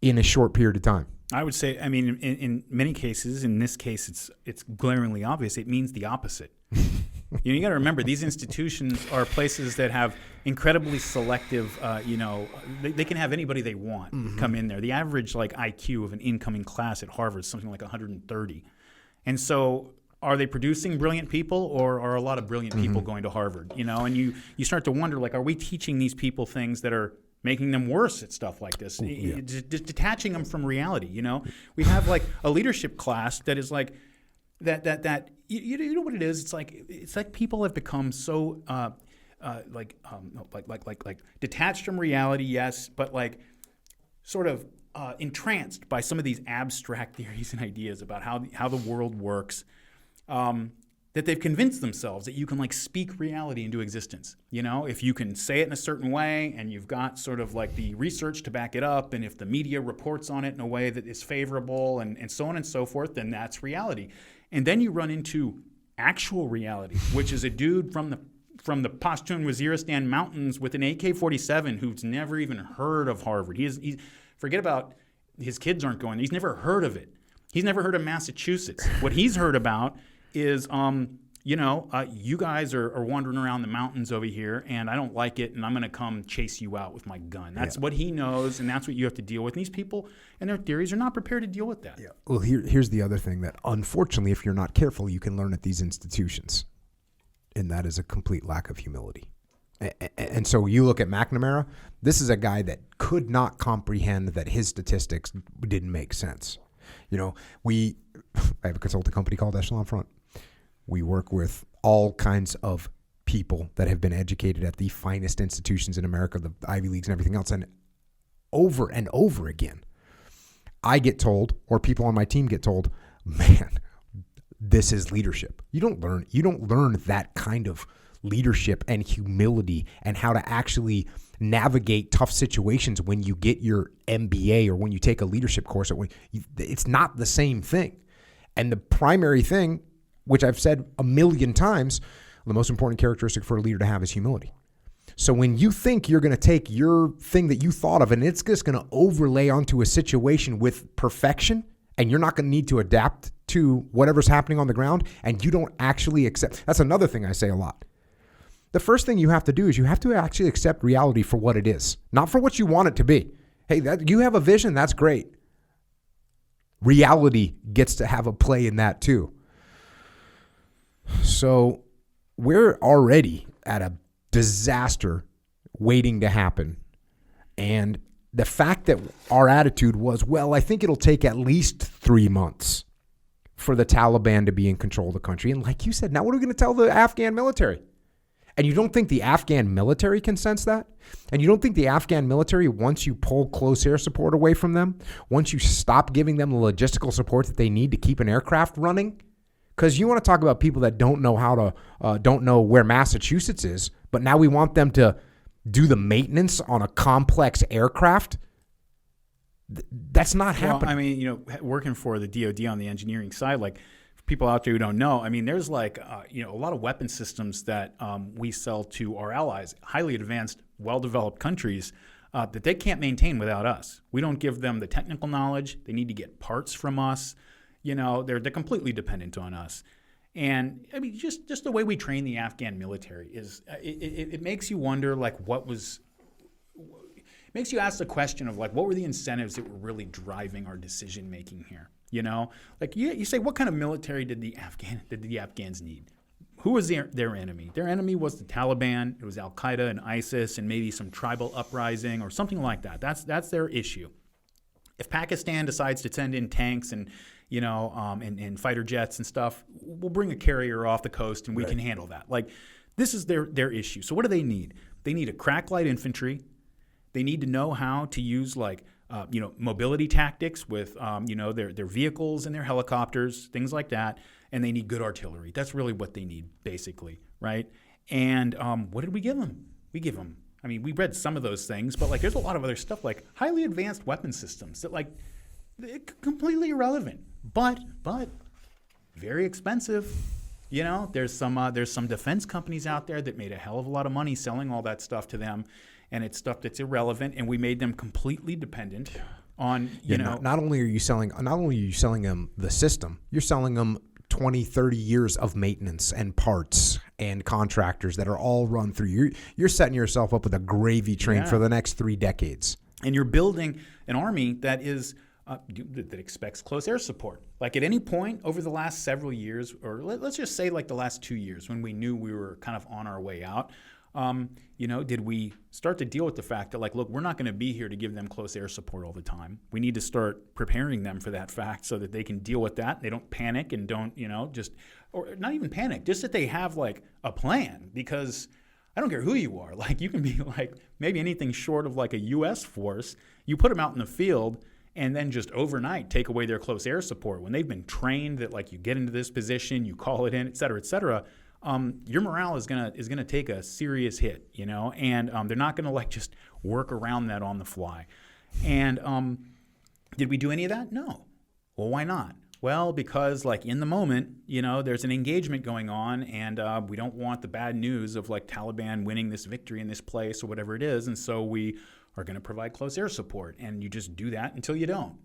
in a short period of time. I would say, in many cases, in this case, it's glaringly obvious. It means the opposite. You got to remember, these institutions are places that have incredibly selective, they can have anybody they want come in there. The average IQ of an incoming class at Harvard is something like 130. And so are they producing brilliant people, or are a lot of brilliant people going to Harvard? And you start to wonder, are we teaching these people things that are making them worse at stuff like this, detaching them from reality? We have a leadership class that is that you know what it is? It's like people have become so detached from reality, yes, but sort of entranced by some of these abstract theories and ideas about how the world works, that they've convinced themselves that you can speak reality into existence. If you can say it in a certain way, and you've got sort of the research to back it up, and if the media reports on it in a way that is favorable, and so on and so forth, then that's reality. And then you run into actual reality, which is a dude from the Pashtun Waziristan mountains with an AK-47 who's never even heard of Harvard. He's forget about his kids aren't going there. He's never heard of it. He's never heard of Massachusetts. What he's heard about is, you guys are wandering around the mountains over here, and I don't like it, and I'm going to come chase you out with my gun. That's what he knows, and that's what you have to deal with. And these people and their theories are not prepared to deal with that. Yeah. Well, here's the other thing that, unfortunately, if you're not careful, you can learn at these institutions, and that is a complete lack of humility. And so you look at McNamara, this is a guy that could not comprehend that his statistics didn't make sense. I have a consulting company called Echelon Front. We work with all kinds of people that have been educated at the finest institutions in America, the Ivy Leagues and everything else. And over again, I get told, or people on my team get told, man, this is leadership. You don't learn that kind of leadership and humility and how to actually navigate tough situations when you get your MBA or when you take a leadership course. It's not the same thing. And the primary thing, which I've said a million times, the most important characteristic for a leader to have is humility. So when you think you're going to take your thing that you thought of and it's just going to overlay onto a situation with perfection, and you're not going to need to adapt to whatever's happening on the ground, and you don't actually accept. That's another thing I say a lot. The first thing you have to do is you have to actually accept reality for what it is, not for what you want it to be. Hey, you have a vision, that's great. Reality gets to have a play in that too. So we're already at a disaster waiting to happen. And the fact that our attitude was, well, I think it'll take at least 3 months for the Taliban to be in control of the country. And like you said, now what are we going to tell the Afghan military? And you don't think the Afghan military can sense that? And you don't think the Afghan military, once you pull close air support away from them, once you stop giving them the logistical support that they need to keep an aircraft running? Because you want to talk about people that don't know where Massachusetts is, but now we want them to do the maintenance on a complex aircraft. That's not happening. Well, I mean, working for the DoD on the engineering side, like for people out there who don't know, I mean, there's like a lot of weapon systems that we sell to our allies, highly advanced, well-developed countries that they can't maintain without us. We don't give them the technical knowledge. They need to get parts from us. They're completely dependent on us. And I mean, just the way we train the Afghan military is, it makes you wonder, like, makes you ask the question of, like, what were the incentives that were really driving our decision making here? Like you say, what kind of military did the Afghans need? Who was their enemy? Their enemy was the Taliban. It was Al Qaeda and ISIS and maybe some tribal uprising or something like that. That's their issue. If Pakistan decides to send in tanks and and fighter jets and stuff, we'll bring a carrier off the coast and we can handle that. Like, this is their issue. So what do they need? They need a crack light infantry. They need to know how to use mobility tactics with their vehicles and their helicopters, things like that. And they need good artillery. That's really what they need, basically, right? And what did we give them? We read some of those things, but there's a lot of other stuff, like highly advanced weapon systems that completely irrelevant, but very expensive. There's some defense companies out there that made a hell of a lot of money selling all that stuff to them, and it's stuff that's irrelevant, and we made them completely dependent on Not only are you selling them the system, you're selling them 20, 30 years of maintenance and parts and contractors that are all run through. You're setting yourself up with a gravy train for the next 3 decades. And you're building an army that is that expects close air support. Like, at any point over the last several years, or let's just say the last 2 years, when we knew we were kind of on our way out, did we start to deal with the fact that, look, we're not going to be here to give them close air support all the time. We need to start preparing them for that fact so that they can deal with that. They don't panic and don't, or not even panic, just that they have a plan, because I don't care who you are. You can be maybe anything short of a U.S. force. You put them out in the field and then just overnight take away their close air support when they've been trained that you get into this position, you call it in, et cetera, et cetera. Your morale is gonna take a serious hit, and they're not gonna just work around that on the fly. And did we do any of that? No. Well, why not? Well, because in the moment, there's an engagement going on, and we don't want the bad news of Taliban winning this victory in this place or whatever it is, and so we are going to provide close air support, and you just do that until you don't.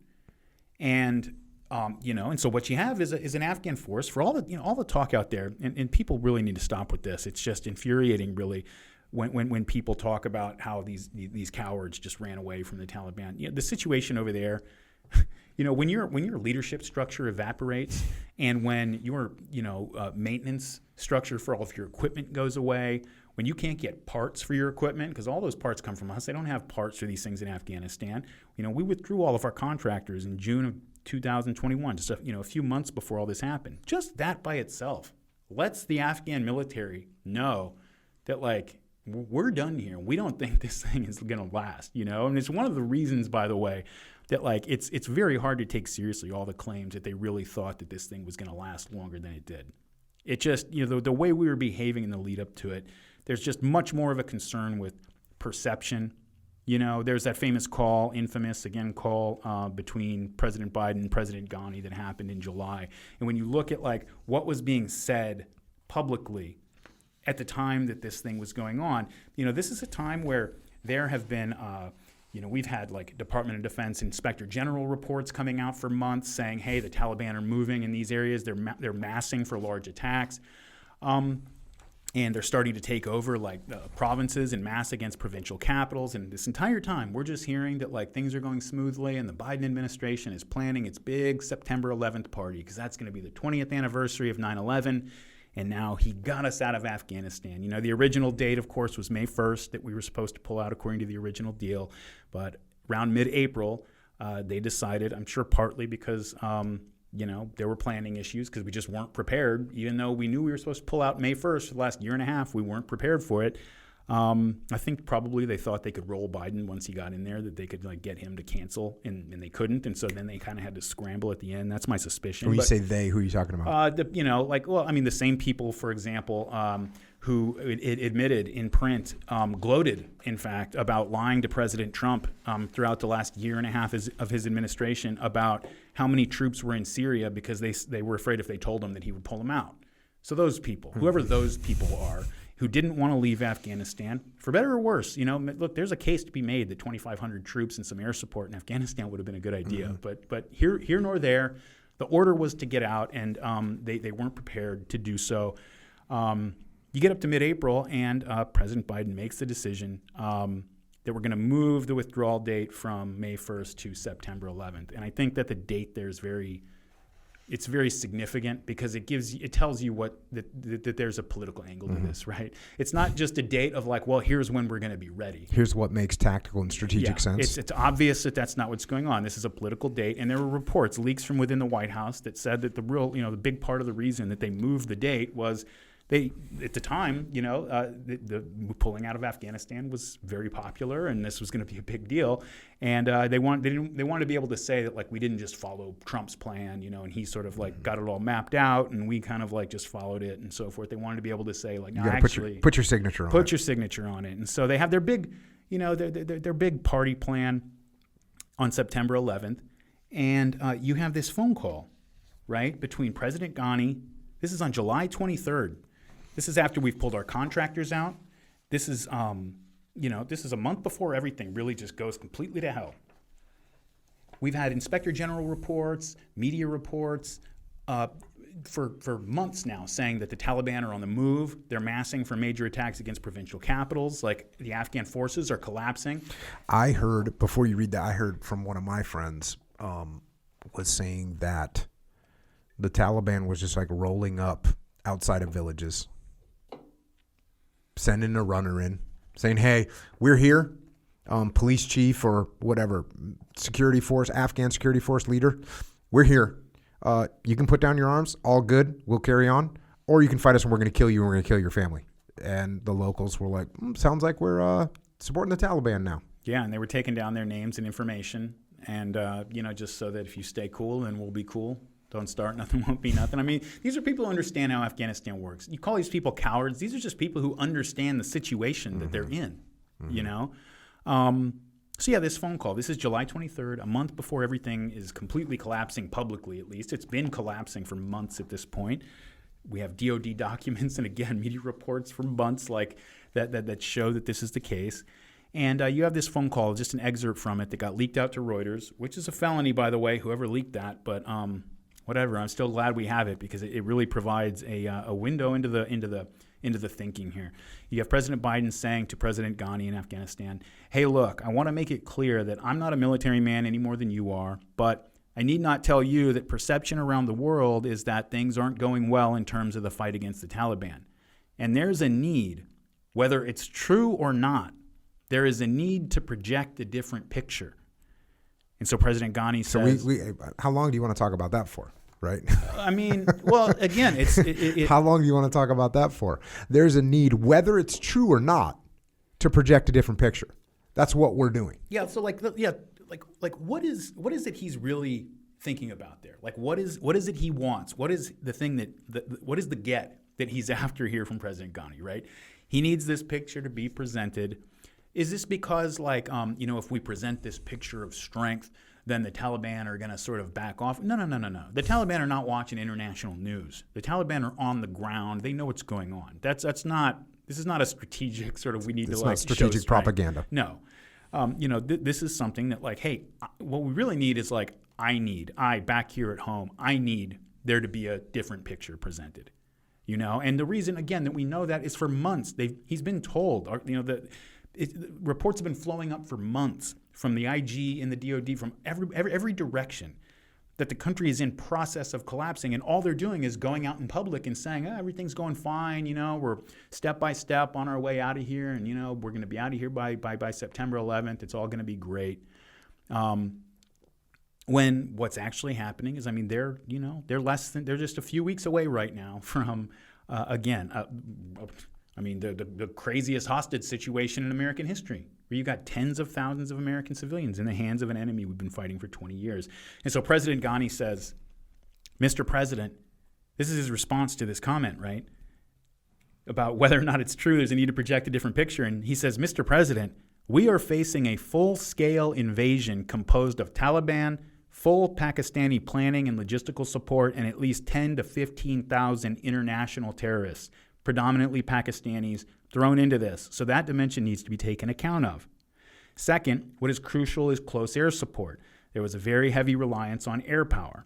And and so what you have is an Afghan force for all the talk out there, and people really need to stop with this. It's just infuriating, really, when people talk about how these cowards just ran away from the Taliban. The situation over there, when your leadership structure evaporates, and when your maintenance structure for all of your equipment goes away, when you can't get parts for your equipment, because all those parts come from us, they don't have parts for these things in Afghanistan. We withdrew all of our contractors in June of 2021, just a few months before all this happened. Just that by itself lets the Afghan military know that, like, we're done here. We don't think this thing is going to last, And it's one of the reasons, by the way, that, like, it's very hard to take seriously all the claims that they really thought that this thing was going to last longer than it did. It just, the way we were behaving in the lead up to it, there's just much more of a concern with perception. There's that famous infamous call between President Biden and President Ghani that happened in July. And when you look at, like, what was being said publicly at the time that this thing was going on, this is a time where there have been, we've had, like, Department of Defense Inspector General reports coming out for months saying, hey, the Taliban are moving in these areas. They're massing for large attacks. And they're starting to take over, like, provinces en masse against provincial capitals. And this entire time, we're just hearing that, like, things are going smoothly, and the Biden administration is planning its big September 11th party, because that's going to be the 20th anniversary of 9/11. And now he got us out of Afghanistan. The original date, of course, was May 1st that we were supposed to pull out according to the original deal. But around mid-April, they decided, I'm sure partly because there were planning issues, because we just weren't prepared. Even though we knew we were supposed to pull out May 1st for the last year and a half, we weren't prepared for it. I think probably they thought they could roll Biden once he got in there, that they could, like, get him to cancel, and they couldn't. And so then they kind of had to scramble at the end. That's my suspicion. When you say they, who are you talking about? The same people, for example, who admitted in print, gloated, in fact, about lying to President Trump throughout the last year and a half of his administration about how many troops were in Syria, because they were afraid if they told him that he would pull them out. So those people, whoever those people are, who didn't want to leave Afghanistan, for better or worse, look, there's a case to be made that 2,500 troops and some air support in Afghanistan would have been a good idea. But here nor there, the order was to get out, and they weren't prepared to do so. You get up to mid-April, and President Biden makes the decision that we're going to move the withdrawal date from May 1st to September 11th. And I think that the date there is very significant, because it tells you that there's a political angle to this, right? It's not just a date of, like, well, here's when we're going to be ready. Here's what makes tactical and strategic sense. It's obvious that that's not what's going on. This is a political date, and there were reports, leaks from within the White House, that said that the big part of the reason that they moved the date was at the time, the pulling out of Afghanistan was very popular, and this was going to be a big deal. And they wanted to be able to say that, like, we didn't just follow Trump's plan, and he sort of, like, got it all mapped out, and we kind of, like, just followed it and so forth. They wanted to be able to say, like, no, actually, put your signature on it. Put your signature on it. And so they have their big, their big party plan on September 11th, and you have this phone call, right, between President Ghani. This is on July 23rd. This is after we've pulled our contractors out. This is, this is a month before everything really just goes completely to hell. We've had Inspector General reports, media reports for months now saying that the Taliban are on the move. They're massing for major attacks against provincial capitals. Like, the Afghan forces are collapsing. I heard, before you read that, I heard from one of my friends was saying that the Taliban was just, like, rolling up outside of villages, sending a runner in, saying, hey, we're here, police chief or whatever, security force, Afghan security force leader, we're here. You can put down your arms, all good, we'll carry on, or you can fight us and we're going to kill you and we're going to kill your family. And the locals were like, sounds like we're supporting the Taliban now. Yeah, and they were taking down their names and information, and just so that if you stay cool, then we'll be cool. Don't start, nothing won't be nothing. I mean, these are people who understand how Afghanistan works. You call these people cowards. These are just people who understand the situation that they're in, So, yeah, this phone call. This is July 23rd, a month before everything is completely collapsing publicly, at least. It's been collapsing for months at this point. We have DOD documents and, again, media reports for months like that show that this is the case. And you have this phone call, just an excerpt from it that got leaked out to Reuters, which is a felony, by the way, whoever leaked that. But whatever, I'm still glad we have it because it really provides a window into the thinking here. You have President Biden saying to President Ghani in Afghanistan, hey, look, I want to make it clear that I'm not a military man any more than you are, but I need not tell you that perception around the world is that things aren't going well in terms of the fight against the Taliban. And there's a need, whether it's true or not, there is a need to project a different picture. And so President Ghani says... how long do you want to talk about that for, right? I mean, well, again, how long do you want to talk about that for? There's a need, whether it's true or not, to project a different picture. That's what we're doing. Yeah, so like what is it he's really thinking about there? Like what is it he wants? What is the thing what is the get that he's after here from President Ghani, right? He needs this picture to be presented. Is this because, if we present this picture of strength, then the Taliban are going to sort of back off? No. The Taliban are not watching international news. The Taliban are on the ground. They know what's going on. This is not a strategic sort of, we need it's to not strategic propaganda. No. This is something that hey, what we really need is back here at home, I need there to be a different picture presented. And the reason, again, that we know that is for months. He's been told, reports have been flowing up for months from the IG and the DOD, from every direction, that the country is in process of collapsing, and all they're doing is going out in public and saying, everything's going fine, we're step by step on our way out of here, and we're going to be out of here by September 11th. It's all going to be great. When what's actually happening is, they're just a few weeks away right now from the craziest hostage situation in American history, where you got tens of thousands of American civilians in the hands of an enemy we've been fighting for 20 years. And so President Ghani says, Mr. President, this is his response to this comment, right, about whether or not it's true there's a need to project a different picture. And he says, Mr. President, we are facing a full-scale invasion composed of Taliban, full Pakistani planning and logistical support, and at least 10 to 15,000 international terrorists, predominantly Pakistanis, thrown into this. So that dimension needs to be taken account of. Second, what is crucial is close air support. There was a very heavy reliance on air power.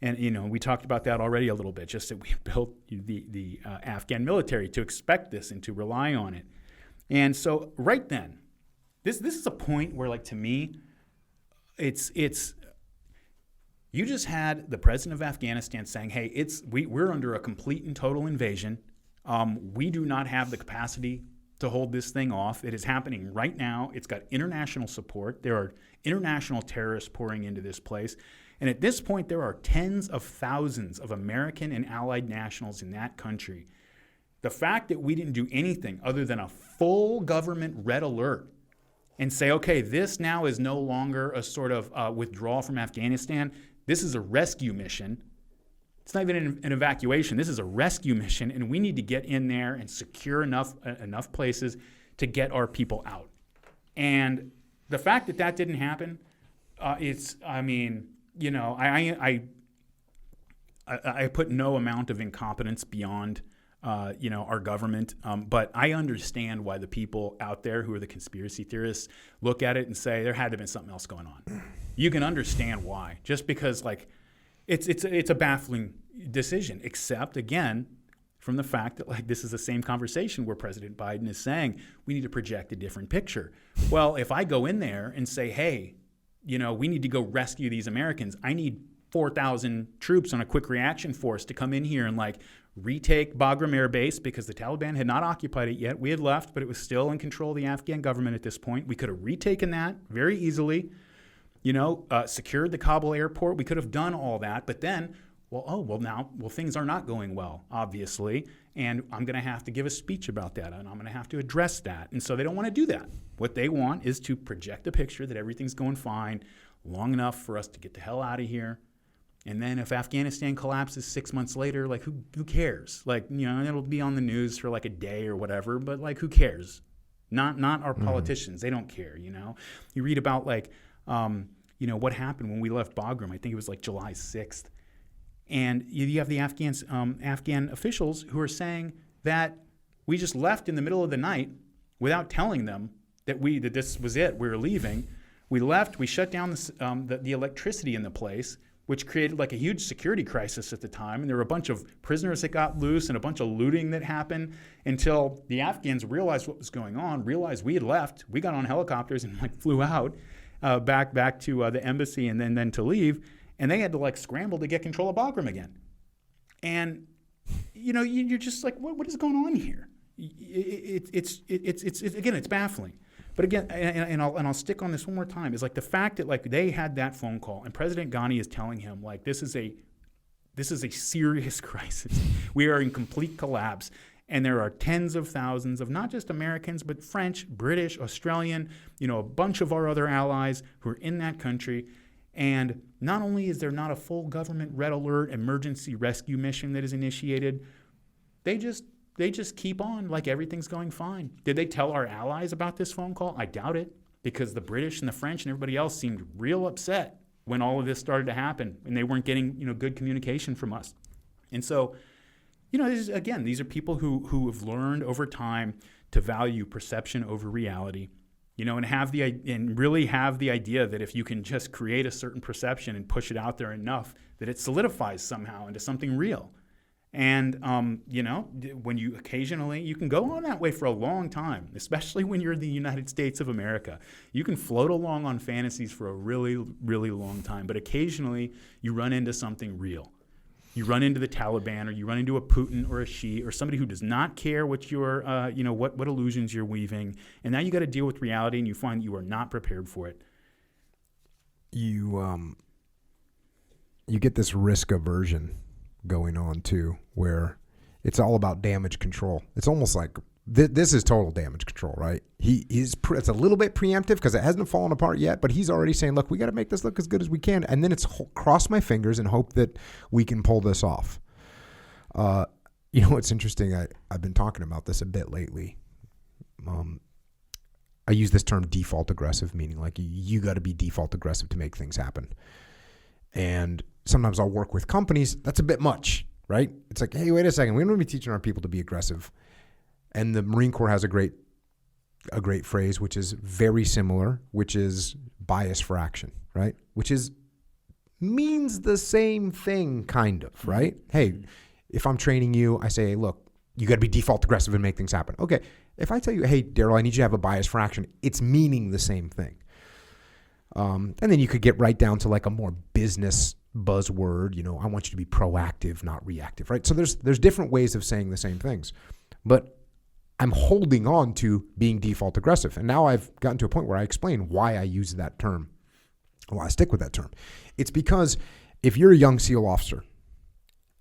And, we talked about that already a little bit, just that we built the Afghan military to expect this and to rely on it. And so right then, this is a point where, to me, it's you just had the president of Afghanistan saying, hey, we're under a complete and total invasion. We do not have the capacity to hold this thing off. It is happening right now. It's got international support. There are international terrorists pouring into this place. And at this point, there are tens of thousands of American and allied nationals in that country. The fact that we didn't do anything other than a full government red alert and say, okay, this now is no longer a sort of withdrawal from Afghanistan. This is a rescue mission. It's not even an evacuation. This is a rescue mission, and we need to get in there and secure enough places to get our people out. And the fact that didn't happen, I put no amount of incompetence beyond our government, but I understand why the people out there who are the conspiracy theorists look at it and say there had to have been something else going on. You can understand why, just because it's a baffling decision, except, again, from the fact that this is the same conversation where President Biden is saying we need to project a different picture. Well, if I go in there and say, hey, we need to go rescue these Americans, I need 4,000 troops on a quick reaction force to come in here and retake Bagram Air Base, because the Taliban had not occupied it yet. We had left, but it was still in control of the Afghan government at this point. We could have retaken that very easily. Secured the Kabul airport. We could have done all that, but then, things are not going well, obviously, and I'm going to have to give a speech about that, and I'm going to have to address that. And so they don't want to do that. What they want is to project a picture that everything's going fine, long enough for us to get the hell out of here. And then if Afghanistan collapses 6 months later, who cares? It'll be on the news for a day or whatever, but who cares? Not our politicians. They don't care, You read about what happened when we left Bagram. I think it was July 6th. And you have the Afghan officials who are saying that we just left in the middle of the night without telling them that this was it. We were leaving. We left. We shut down the electricity in the place, which created like a huge security crisis at the time. And there were a bunch of prisoners that got loose and a bunch of looting that happened until the Afghans realized what was going on, realized we had left. We got on helicopters and like flew out back to the embassy and then to leave. And they had to like scramble to get control of Bagram again. And, you're just like, what is going on here? It's again, it's baffling. But again, and I'll stick on this one more time, is like the fact that like they had that phone call and President Ghani is telling him like this is a serious crisis. We are in complete collapse, and there are tens of thousands of not just Americans but French, British, Australian, a bunch of our other allies who are in that country. And not only is there not a full government red alert emergency rescue mission that is initiated, they just keep on like everything's going fine. Did they tell our allies about this phone call? I doubt it, because the British and the French and everybody else seemed real upset when all of this started to happen, and they weren't getting good communication from us. And so, these are people who have learned over time to value perception over reality, and really have the idea that if you can just create a certain perception and push it out there enough, that it solidifies somehow into something real. And, when you can go on that way for a long time, especially when you're in the United States of America. You can float along on fantasies for a really, really long time. But occasionally you run into something real. You run into the Taliban, or you run into a Putin or a Xi or somebody who does not care what your, what illusions you're weaving. And now you got to deal with reality, and you find you are not prepared for it. You get this risk aversion going on too, where it's all about damage control. It's almost like this is total damage control, right? It's a little bit preemptive because it hasn't fallen apart yet, but he's already saying, look, we got to make this look as good as we can. And then it's cross my fingers and hope that we can pull this off. It's interesting. I've been talking about this a bit lately. I use this term default aggressive, meaning like you got to be default aggressive to make things happen. And sometimes I'll work with companies. That's a bit much, right? It's like, hey, wait a second. We don't want to be teaching our people to be aggressive. And the Marine Corps has a great phrase, which is very similar, which is bias for action, right? Which means the same thing, kind of, right? Hey, if I'm training you, I say, look, you got to be default aggressive and make things happen. Okay. If I tell you, hey, Darryl, I need you to have a bias for action, it's meaning the same thing. And then you could get right down to like a more business buzzword, I want you to be proactive, not reactive, right? So there's different ways of saying the same things, but I'm holding on to being default aggressive. And now I've gotten to a point where I explain why I use that term, why I stick with that term. It's because if you're a young SEAL officer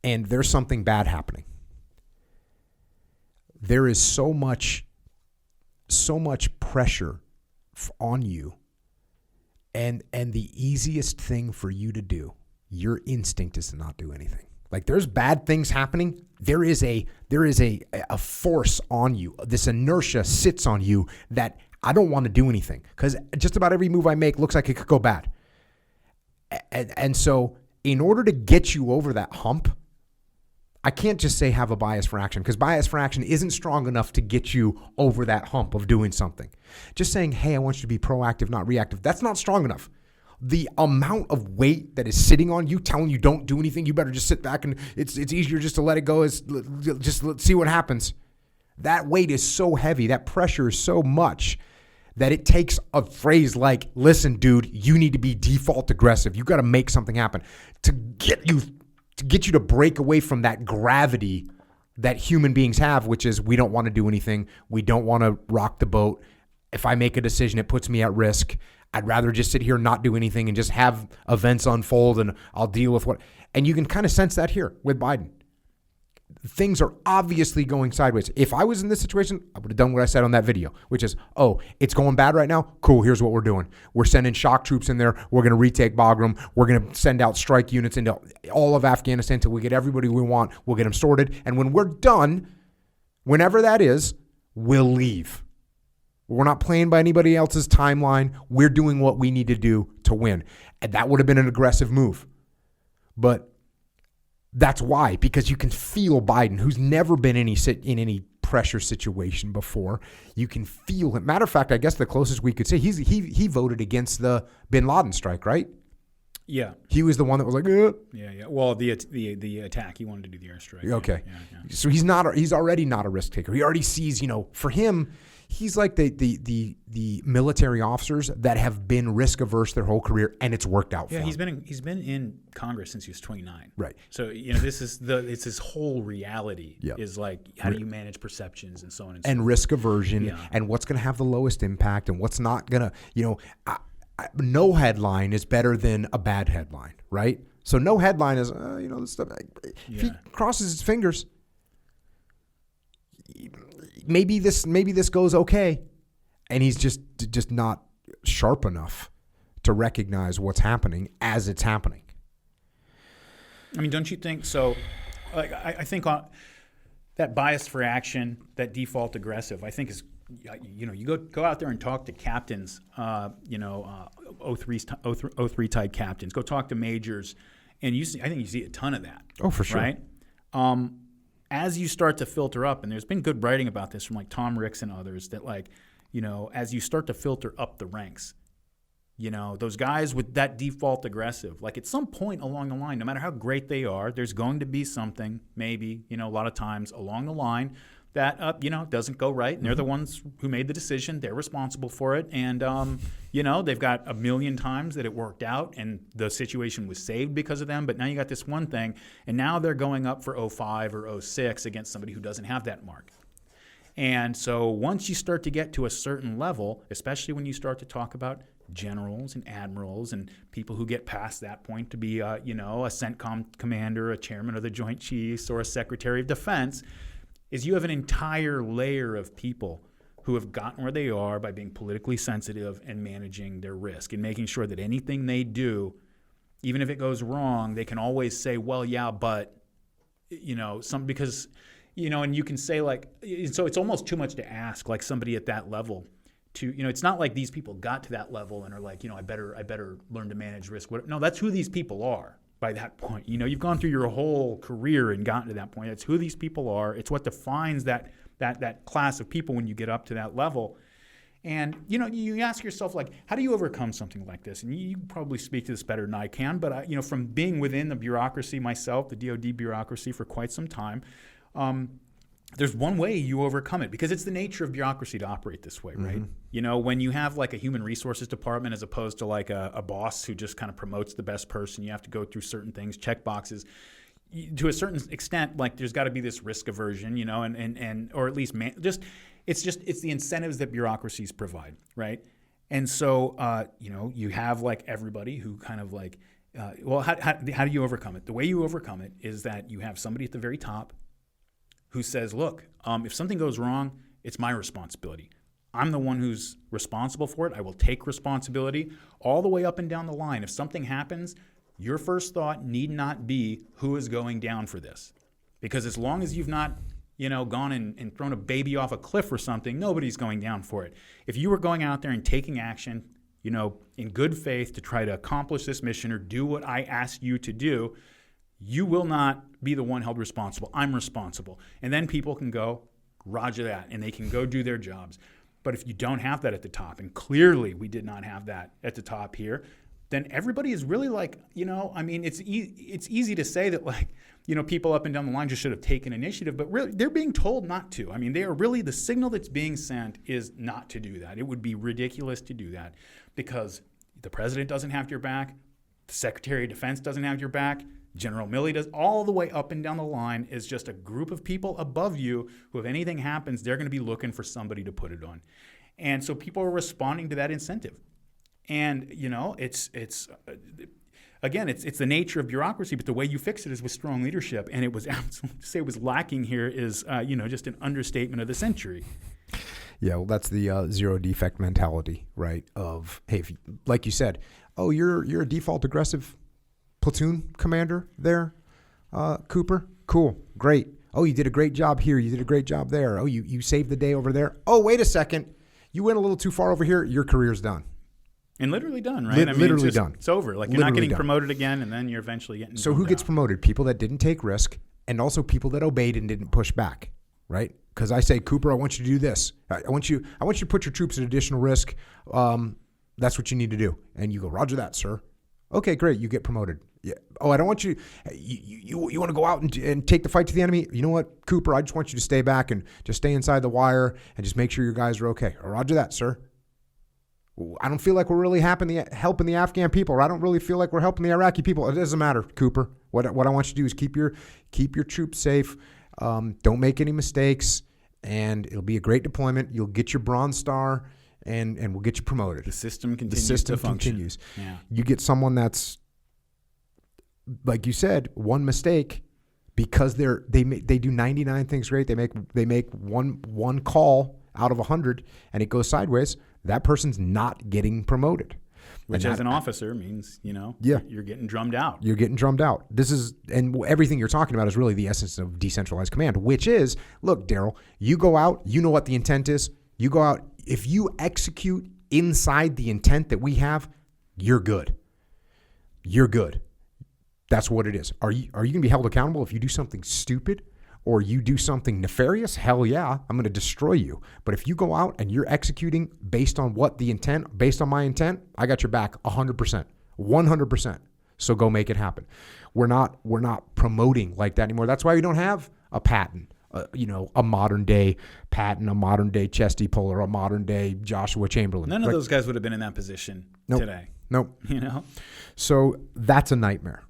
and there's something bad happening, there is so much pressure on you. And the easiest thing for you to do, your instinct is to not do anything. Like there's bad things happening. There is a force on you. This inertia sits on you that I don't want to do anything because just about every move I make looks like it could go bad. And so in order to get you over that hump, I can't just say have a bias for action because bias for action isn't strong enough to get you over that hump of doing something. Just saying, hey, I want you to be proactive, not reactive. That's not strong enough. The amount of weight that is sitting on you, telling you don't do anything, you better just sit back and it's easier just to let it go. Let's see what happens. That weight is so heavy. That pressure is so much that it takes a phrase like, listen, dude, you need to be default aggressive. You got to make something happen to get you to break away from that gravity that human beings have, which is we don't want to do anything. We don't want to rock the boat. If I make a decision, it puts me at risk. I'd rather just sit here and not do anything and just have events unfold and I'll deal with what. And you can kind of sense that here with Biden. Things are obviously going sideways. If I was in this situation, I would have done what I said on that video, which is, oh, it's going bad right now? Cool, here's what we're doing. We're sending shock troops in there. We're going to retake Bagram. We're going to send out strike units into all of Afghanistan until we get everybody we want. We'll get them sorted. And when we're done, whenever that is, we'll leave. We're not playing by anybody else's timeline. We're doing what we need to do to win. And that would have been an aggressive move. But that's why, because you can feel Biden, who's never been in any pressure situation before. You can feel it. Matter of fact, I guess the closest we could say, he voted against the Bin Laden strike, right? Yeah. He was the one that was like, Yeah. Well, the attack, he wanted to do the airstrike. Okay. Yeah. So he's already not a risk taker. He already sees, for him, he's like the military officers that have been risk averse their whole career, and it's worked out for him. He's been in Congress since he was 29. Right. So this is it's his whole reality is like, how do you manage perceptions and so on and so on. And risk aversion and what's going to have the lowest impact and what's not going to, no headline is better than a bad headline, right? So no headline is, this stuff. If he crosses his fingers, maybe this goes okay, and he's just not sharp enough to recognize what's happening as it's happening. I mean, don't you think so? Like, I think that bias for action, that default aggressive, I think is, you go out there and talk to captains, 03 type captains. Go talk to majors, and I think you see a ton of that. Oh, for sure. Right. As you start to filter up, and there's been good writing about this from like Tom Ricks and others, that as you start to filter up the ranks, those guys with that default aggressive, like at some point along the line, no matter how great they are, there's going to be something, maybe, a lot of times along the line that, doesn't go right. And they're the ones who made the decision. They're responsible for it. And, they've got a million times that it worked out and the situation was saved because of them. But now you got this one thing, and now they're going up for 05 or 06 against somebody who doesn't have that mark. And so once you start to get to a certain level, especially when you start to talk about generals and admirals and people who get past that point to be, a CENTCOM commander, a chairman of the Joint Chiefs, or a Secretary of Defense, is you have an entire layer of people who have gotten where they are by being politically sensitive and managing their risk and making sure that anything they do, even if it goes wrong, they can always say, well, yeah, but, because, and you can say like, so it's almost too much to ask like somebody at that level to, it's not like these people got to that level and are like, I better learn to manage risk. No, that's who these people are. By that point, you've gone through your whole career and gotten to that point. It's who these people are. It's what defines that class of people when you get up to that level. And, you ask yourself, like, how do you overcome something like this? And you probably speak to this better than I can, but, from being within the bureaucracy myself, the DOD bureaucracy for quite some time, there's one way you overcome it, because it's the nature of bureaucracy to operate this way, right? When you have like a human resources department as opposed to like a boss who just kind of promotes the best person, you have to go through certain things, check boxes. To a certain extent, like there's got to be this risk aversion, and or at least it's the incentives that bureaucracies provide, right? And so, you have like everybody who kind of like, how do you overcome it? The way you overcome it is that you have somebody at the very top who says, look, if something goes wrong, it's my responsibility. I'm the one who's responsible for it. I will take responsibility all the way up and down the line. If something happens, your first thought need not be who is going down for this. Because as long as you've not, gone and thrown a baby off a cliff or something, nobody's going down for it. If you were going out there and taking action, in good faith to try to accomplish this mission or do what I asked you to do, you will not be the one held responsible. I'm responsible. And then people can go, roger that, and they can go do their jobs. But if you don't have that at the top, and clearly we did not have that at the top here, then everybody is really like, it's easy to say that like, people up and down the line just should have taken initiative, but really they're being told not to. I mean, they are really, the signal that's being sent is not to do that. It would be ridiculous to do that because the president doesn't have your back, the Secretary of Defense doesn't have your back, General Milley does, all the way up and down the line is just a group of people above you who, if anything happens, they're going to be looking for somebody to put it on. And so people are responding to that incentive. And, it's the nature of bureaucracy, but the way you fix it is with strong leadership. And it was absolutely, to say it was lacking here is, just an understatement of the century. Yeah, well, that's the zero defect mentality, right? Of, hey, if like you said, oh, you're a default aggressive platoon commander there, Cooper? Cool, great. Oh, you did a great job here. You did a great job there. Oh, you saved the day over there. Oh, wait a second. You went a little too far over here. Your career's done. And literally done, right? Literally done. It's over. Like you're not getting promoted again, and then you're eventually getting. So who gets promoted? People that didn't take risk, and also people that obeyed and didn't push back, right? because I say, Cooper, I want you to do this. I want you to put your troops at additional risk. That's what you need to do. And you go, Roger that, sir. Okay, great. You get promoted. Yeah. Oh, I don't want you. You want to go out and take the fight to the enemy? You know what, Cooper? I just want you to stay back and just stay inside the wire and just make sure your guys are okay. Roger that, sir. I don't feel like we're really helping the Afghan people, or I don't really feel like we're helping the Iraqi people. It doesn't matter, Cooper. What I want you to do is keep your troops safe. Don't make any mistakes, and it'll be a great deployment. You'll get your Bronze Star, and we'll get you promoted. The system continues to function. Yeah. You get someone that's, like you said, one mistake, because they do 99 things great. They make one call out of 100, and it goes sideways. That person's not getting promoted. Which, as an officer, means, you're getting drummed out. You're getting drummed out. And everything you're talking about is really the essence of decentralized command, which is, look, Darryl, you go out, you know what the intent is. You go out, if you execute inside the intent that we have, you're good. You're good. That's what it is. Are you going to be held accountable if you do something stupid or you do something nefarious? Hell yeah, I'm going to destroy you. But if you go out and you're executing based on based on my intent, I got your back 100%, 100%. So go make it happen. We're not promoting like that anymore. That's why we don't have a Patton, a modern day Patton, a modern day Chesty Puller, a modern day Joshua Chamberlain. None of those guys would have been in that position today. Nope. So that's a nightmare.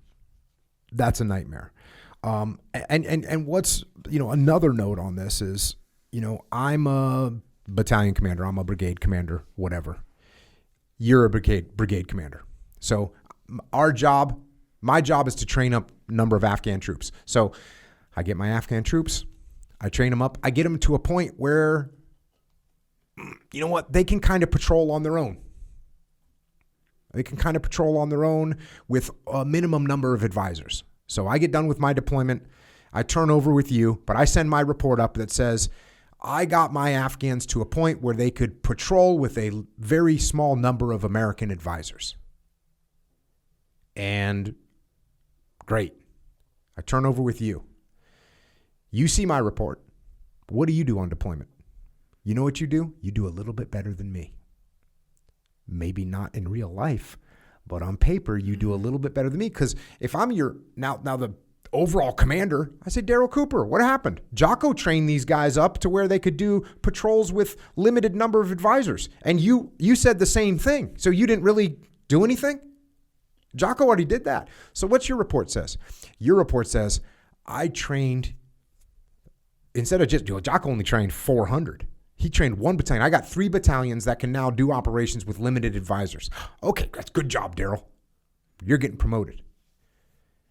And what's, another note on this is, I'm a battalion commander, I'm a brigade commander, whatever. You're a brigade commander. So my job is to train up a number of Afghan troops. So I get my Afghan troops, I train them up, I get them to a point where, they can kind of patrol on their own. They can kind of patrol on their own with a minimum number of advisors. So I get done with my deployment, I turn over with you, but I send my report up that says I got my Afghans to a point where they could patrol with a very small number of American advisors. And great. I turn over with you. You see my report. What do you do on deployment? You know what you do? You do a little bit better than me. Maybe not in real life, but on paper, you do a little bit better than me. Because if I'm now the overall commander, I say, Darryl Cooper, what happened? Jocko trained these guys up to where they could do patrols with limited number of advisors. And you said the same thing. So you didn't really do anything? Jocko already did that. So what's your report says? Your report says, I trained, instead of just, Jocko only trained 400. He trained one battalion. I got 3 battalions that can now do operations with limited advisors. Okay, that's good job, Darryl. You're getting promoted.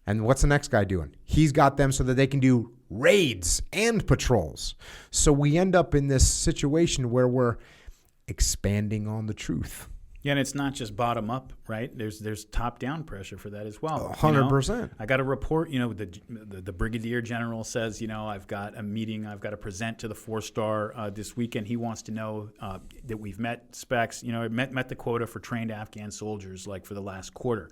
And what's the next guy doing? He's got them so that they can do raids and patrols. So we end up in this situation where we're expanding on the truth. Yeah, and it's not just bottom up, right? There's top down pressure for that as well. 100%. I got a report. The brigadier general says, I've got a meeting. I've got to present to the 4-star this weekend. He wants to know that we've met specs. Met the quota for trained Afghan soldiers like for the last quarter.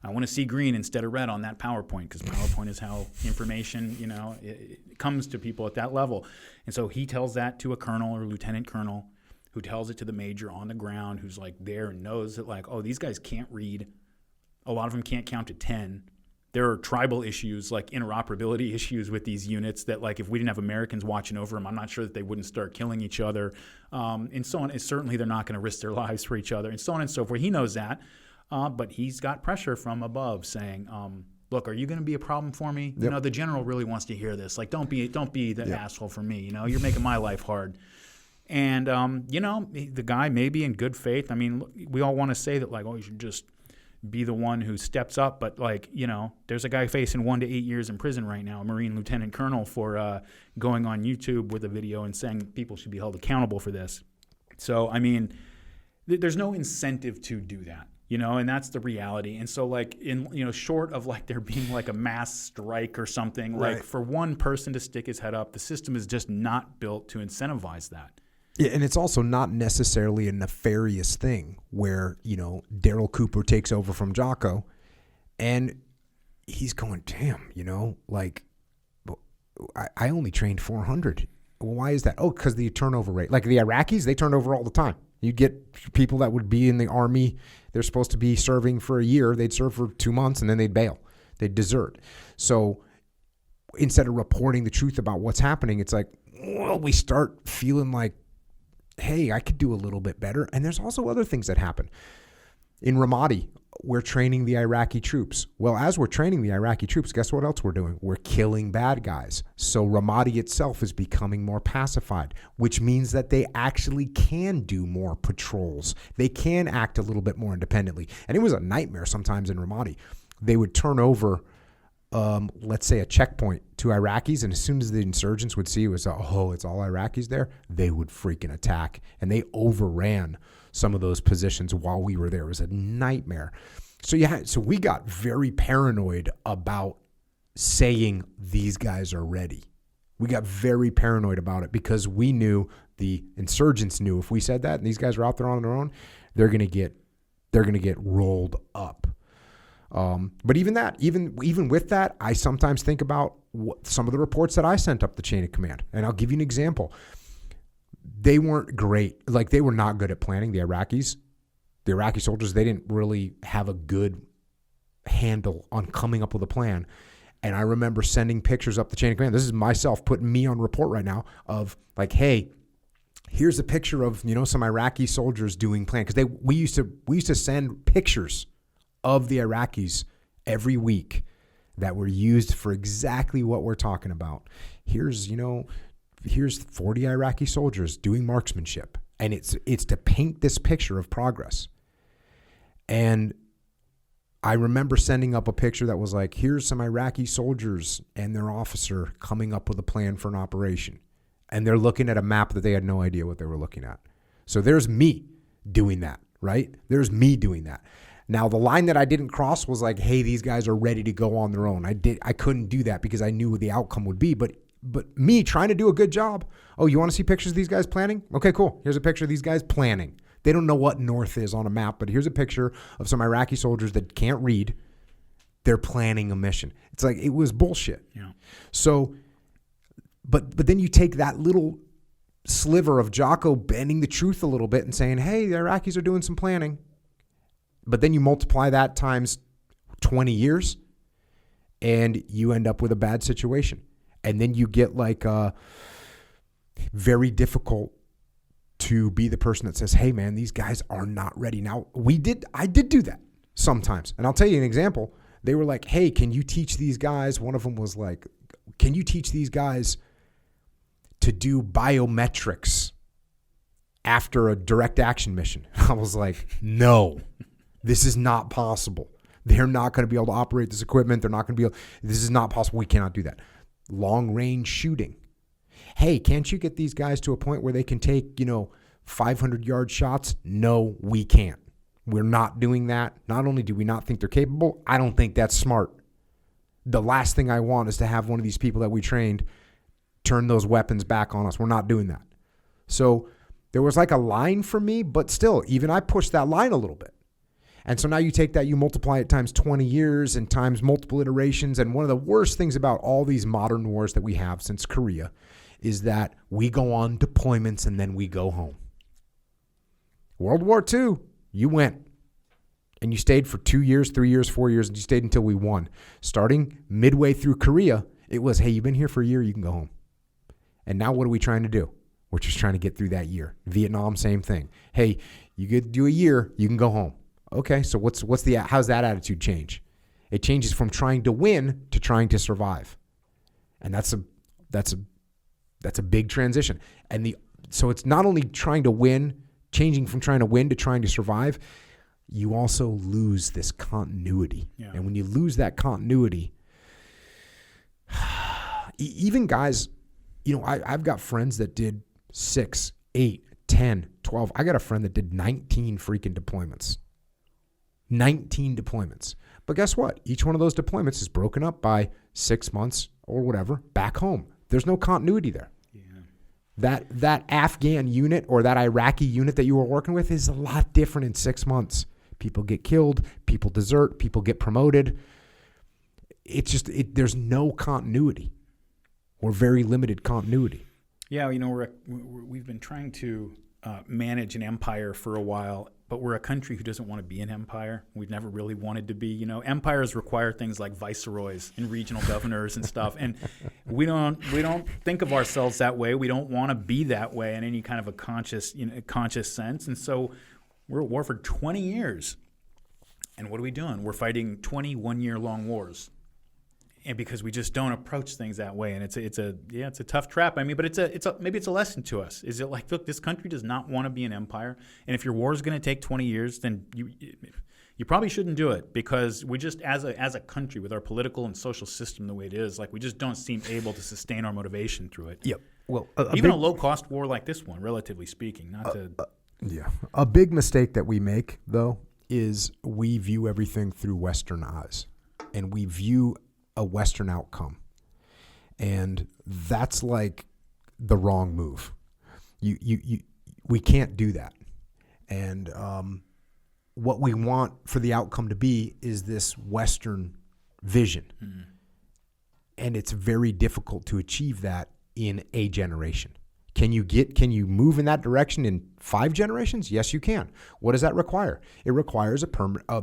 I want to see green instead of red on that PowerPoint, because PowerPoint is how information, it comes to people at that level. And so he tells that to a colonel or lieutenant colonel, who tells it to the major on the ground, who's like there and knows that like, oh, these guys can't read. A lot of them can't count to 10. There are tribal issues, like interoperability issues with these units that like if we didn't have Americans watching over them, I'm not sure that they wouldn't start killing each other. And so on. And certainly they're not going to risk their lives for each other and so on and so forth. He knows that. But he's got pressure from above saying, look, are you going to be a problem for me? Yep. The general really wants to hear this. Like, don't be the asshole for me. You're making my life hard. And, the guy may be in good faith. I mean, we all want to say that, like, oh, you should just be the one who steps up. But, like, there's a guy facing 1 to 8 years in prison right now, a Marine lieutenant colonel, for going on YouTube with a video and saying people should be held accountable for this. So, I mean, there's no incentive to do that. And that's the reality. And so, like, short of like there being like a mass strike or something, right, like for one person to stick his head up, the system is just not built to incentivize that. Yeah, and it's also not necessarily a nefarious thing where, Darryl Cooper takes over from Jocko and he's going, damn, like, I only trained 400. well, why is that? Oh, because the turnover rate. Like the Iraqis, they turn over all the time. You get people that would be in the army. They're supposed to be serving for a year. They'd serve for 2 months and then they'd bail. They'd desert. So instead of reporting the truth about what's happening, it's like, well, we start feeling like, hey, I could do a little bit better. And there's also other things that happen. In Ramadi, we're training the Iraqi troops. Well, as we're training the Iraqi troops, guess what else we're doing? We're killing bad guys. So Ramadi itself is becoming more pacified, which means that they actually can do more patrols. They can act a little bit more independently. And it was a nightmare sometimes in Ramadi. They would turn over, let's say, a checkpoint to Iraqis, and as soon as the insurgents would see it was, oh, it's all Iraqis there, they would freaking attack. And they overran some of those positions while we were there. It was a nightmare. So we got very paranoid about saying these guys are ready. We got very paranoid about it because we knew, the insurgents knew, if we said that and these guys are out there on their own, they're gonna get rolled up. But even with that, I sometimes think about some of the reports that I sent up the chain of command, and I'll give you an example. They weren't great. Like, they were not good at planning. The Iraqi soldiers, they didn't really have a good handle on coming up with a plan. And I remember sending pictures up the chain of command. This is myself putting me on report right now of like, hey, here's a picture of, some Iraqi soldiers doing plan. Because we used to send pictures of the Iraqis every week that were used for exactly what we're talking about. Here's 40 Iraqi soldiers doing marksmanship. And it's to paint this picture of progress. And I remember sending up a picture that was like, here's some Iraqi soldiers and their officer coming up with a plan for an operation. And they're looking at a map that they had no idea what they were looking at. So there's me doing that, right? There's me doing that. Now, the line that I didn't cross was like, hey, these guys are ready to go on their own. I couldn't do that because I knew what the outcome would be. But me trying to do a good job. Oh, you want to see pictures of these guys planning? Okay, cool. Here's a picture of these guys planning. They don't know what north is on a map, but here's a picture of some Iraqi soldiers that can't read. They're planning a mission. It's like, it was bullshit. Yeah. So, but then you take that little sliver of Jocko bending the truth a little bit and saying, hey, the Iraqis are doing some planning. But then you multiply that times 20 years and you end up with a bad situation. And then you get like very difficult to be the person that says, hey man, these guys are not ready. Now I did do that sometimes. And I'll tell you an example. They were like, hey, can you teach these guys? One of them was like, can you teach these guys to do biometrics after a direct action mission? I was like, no, this is not possible. They're not going to be able to operate this equipment. They're not going to be able, this is not possible. We cannot do that. Long range shooting. Hey, can't you get these guys to a point where they can take, 500-yard shots? No, we can't. We're not doing that. Not only do we not think they're capable, I don't think that's smart. The last thing I want is to have one of these people that we trained turn those weapons back on us. We're not doing that. So there was like a line for me, but still, even I pushed that line a little bit. And so now you take that, you multiply it times 20 years and times multiple iterations. And one of the worst things about all these modern wars that we have since Korea is that we go on deployments and then we go home. World War II, you went and you stayed for 2 years, 3 years, 4 years, and you stayed until we won. Starting midway through Korea, it was, hey, you've been here for a year, you can go home. And now what are we trying to do? We're just trying to get through that year. Vietnam, same thing. Hey, you could do a year, you can go home. Okay, so how's that attitude change? It changes from trying to win to trying to survive. And that's a big transition. So it's not only trying to win, changing from trying to win to trying to survive, you also lose this continuity. Yeah. And when you lose that continuity, even guys, I've got friends that did 6, 8, 10, 12. I got a friend that did 19 freaking deployments. 19 deployments. But guess what? Each one of those deployments is broken up by 6 months or whatever back home. There's no continuity there. Yeah. That Afghan unit or that Iraqi unit that you were working with is a lot different in 6 months. People get killed, people desert, people get promoted. It's just, there's no continuity or very limited continuity. Yeah, we've been trying to manage an empire for a while, but we're a country who doesn't want to be an empire. We've never really wanted to be. Empires require things like viceroys and regional governors and stuff, and we don't think of ourselves that way. We don't want to be that way in any kind of a conscious sense, and so we're at war for 20 years. And what are we doing? We're fighting 21-year-long wars. And because we just don't approach things that way, and it's a tough trap. I mean, but maybe it's a lesson to us. Is it like, look, this country does not want to be an empire, and if your war is going to take 20 years, then you probably shouldn't do it, because we just as a country with our political and social system the way it is, like, we just don't seem able to sustain our motivation through it. Yep. Well, even a low cost war like this one, relatively speaking, a big mistake that we make though is we view everything through Western eyes, and we view a Western outcome, and that's like the wrong move. We can't do that, and what we want for the outcome to be is this Western vision, and it's very difficult to achieve that in a generation. Can you move in that direction in 5 generations? Yes, you can. What does that require? It requires a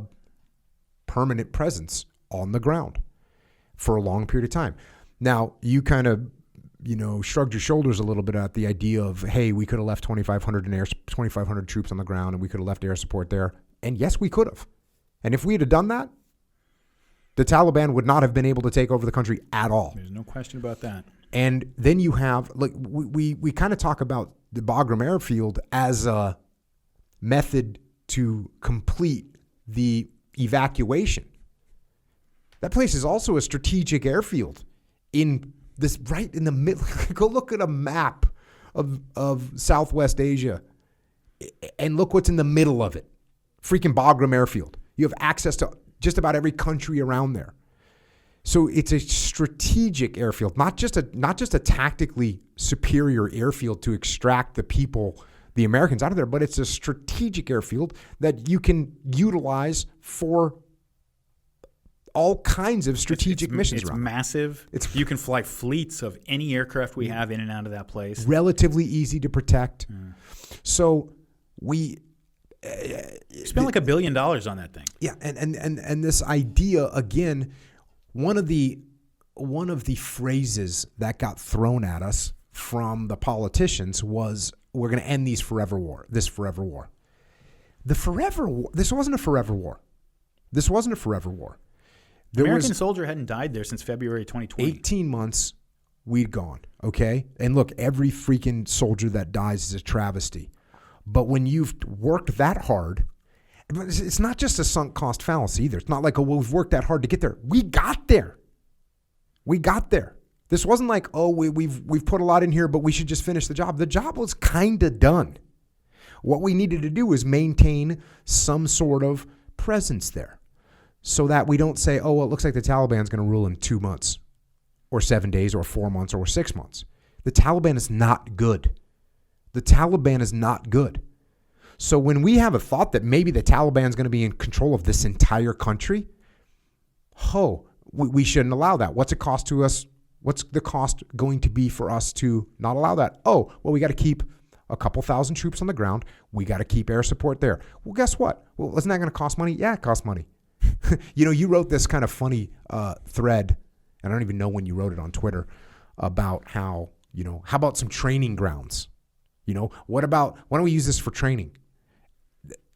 permanent presence on the ground for a long period of time. Now, you kind of, shrugged your shoulders a little bit at the idea of, hey, we could have left 2,500 troops on the ground, and we could have left air support there. And yes, we could have. And if we had done that, the Taliban would not have been able to take over the country at all. There's no question about that. And then you have, like, we kind of talk about the Bagram airfield as a method to complete the evacuation. That place is also a strategic airfield right in the middle. Go look at a map of Southwest Asia and look what's in the middle of it. Freaking Bagram airfield. You have access to just about every country around there. So it's a strategic airfield, not just a tactically superior airfield to extract the Americans out of there, but it's a strategic airfield that you can utilize for all kinds of strategic missions. It's massive. You can fly fleets of any aircraft we have in and out of that place. Relatively easy to protect. So we spent like $1 billion on that thing. Yeah, and this idea again, one of the phrases that got thrown at us from the politicians was, we're going to end this forever war. The forever war. This wasn't a forever war. American soldier hadn't died there since February 2020. 18 months, we'd gone, okay? And look, every freaking soldier that dies is a travesty. But when you've worked that hard, it's not just a sunk cost fallacy either. It's not like, we've worked that hard to get there. We got there. This wasn't like, we've put a lot in here, but we should just finish the job. The job was kind of done. What we needed to do was maintain some sort of presence there, so that we don't say, it looks like the Taliban's going to rule in 2 months or 7 days or 4 months or 6 months. The Taliban is not good. So when we have a thought that maybe the Taliban's going to be in control of this entire country, we shouldn't allow that. What's it cost to us? What's the cost going to be for us to not allow that? We got to keep a couple thousand troops on the ground. We got to keep air support there. Well, guess what? Well, isn't that going to cost money? Yeah, it costs money. You wrote this kind of funny thread, and I don't even know when you wrote it on Twitter, about how about some training grounds? Why don't we use this for training?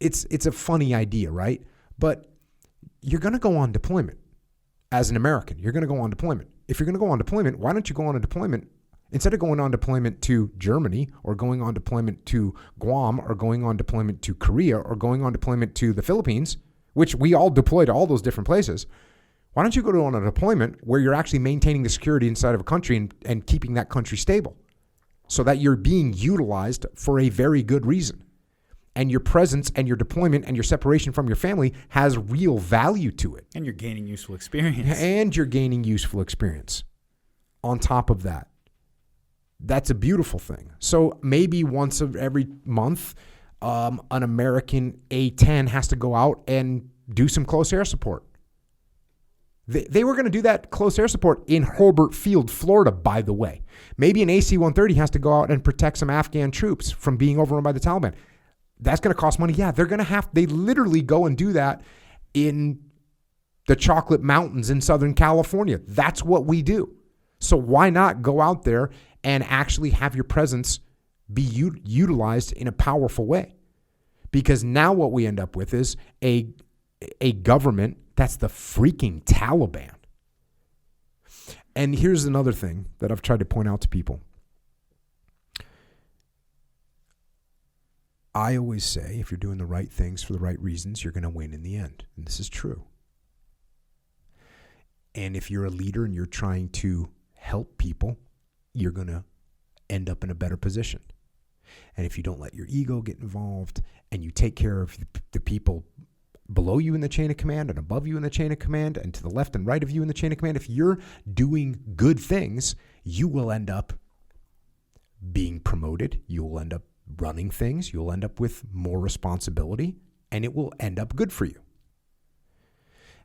It's a funny idea, right? But you're going to go on deployment as an American. You're going to go on deployment. If you're going to go on deployment, why don't you go on a deployment instead of going on deployment to Germany or going on deployment to Guam or going on deployment to Korea or going on deployment to the Philippines, which we all deploy to all those different places. Why don't you go on a deployment where you're actually maintaining the security inside of a country and keeping that country stable so that you're being utilized for a very good reason? And your presence and your deployment and your separation from your family has real value to it. And you're gaining useful experience. On top of that, that's a beautiful thing. So maybe once every month, an American A-10 has to go out and do some close air support. They were going to do that close air support in Hobart Field, Florida, by the way. Maybe an AC-130 has to go out and protect some Afghan troops from being overrun by the Taliban. That's going to cost money. Yeah, they literally go and do that in the Chocolate Mountains in Southern California. That's what we do. So why not go out there and actually have your presence be utilized in a powerful way? Because now what we end up with is a government that's the freaking Taliban. And here's another thing that I've tried to point out to people. I always say, if you're doing the right things for the right reasons, you're going to win in the end. And this is true. And if you're a leader and you're trying to help people, you're going to end up in a better position. And if you don't let your ego get involved and you take care of the people below you in the chain of command and above you in the chain of command and to the left and right of you in the chain of command, if you're doing good things, you will end up being promoted. You will end up running things. You'll end up with more responsibility, and it will end up good for you.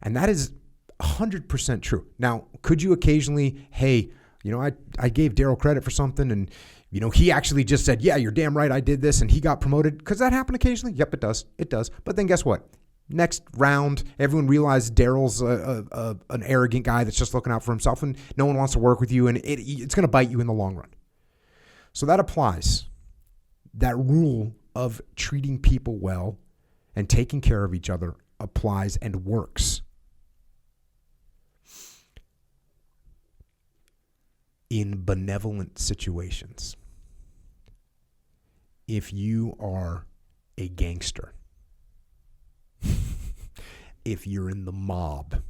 And that is 100% true. Now, could you occasionally, hey, I gave Darryl credit for something, and he actually just said, yeah, you're damn right, I did this, and he got promoted. Because that happen occasionally? Yep, it does. It does. But then guess what? Next round, everyone realizes Darryl's an arrogant guy that's just looking out for himself, and no one wants to work with you, and it's going to bite you in the long run. So that applies. That rule of treating people well and taking care of each other applies and works. In benevolent situations, if you are a gangster, if you're in the mob,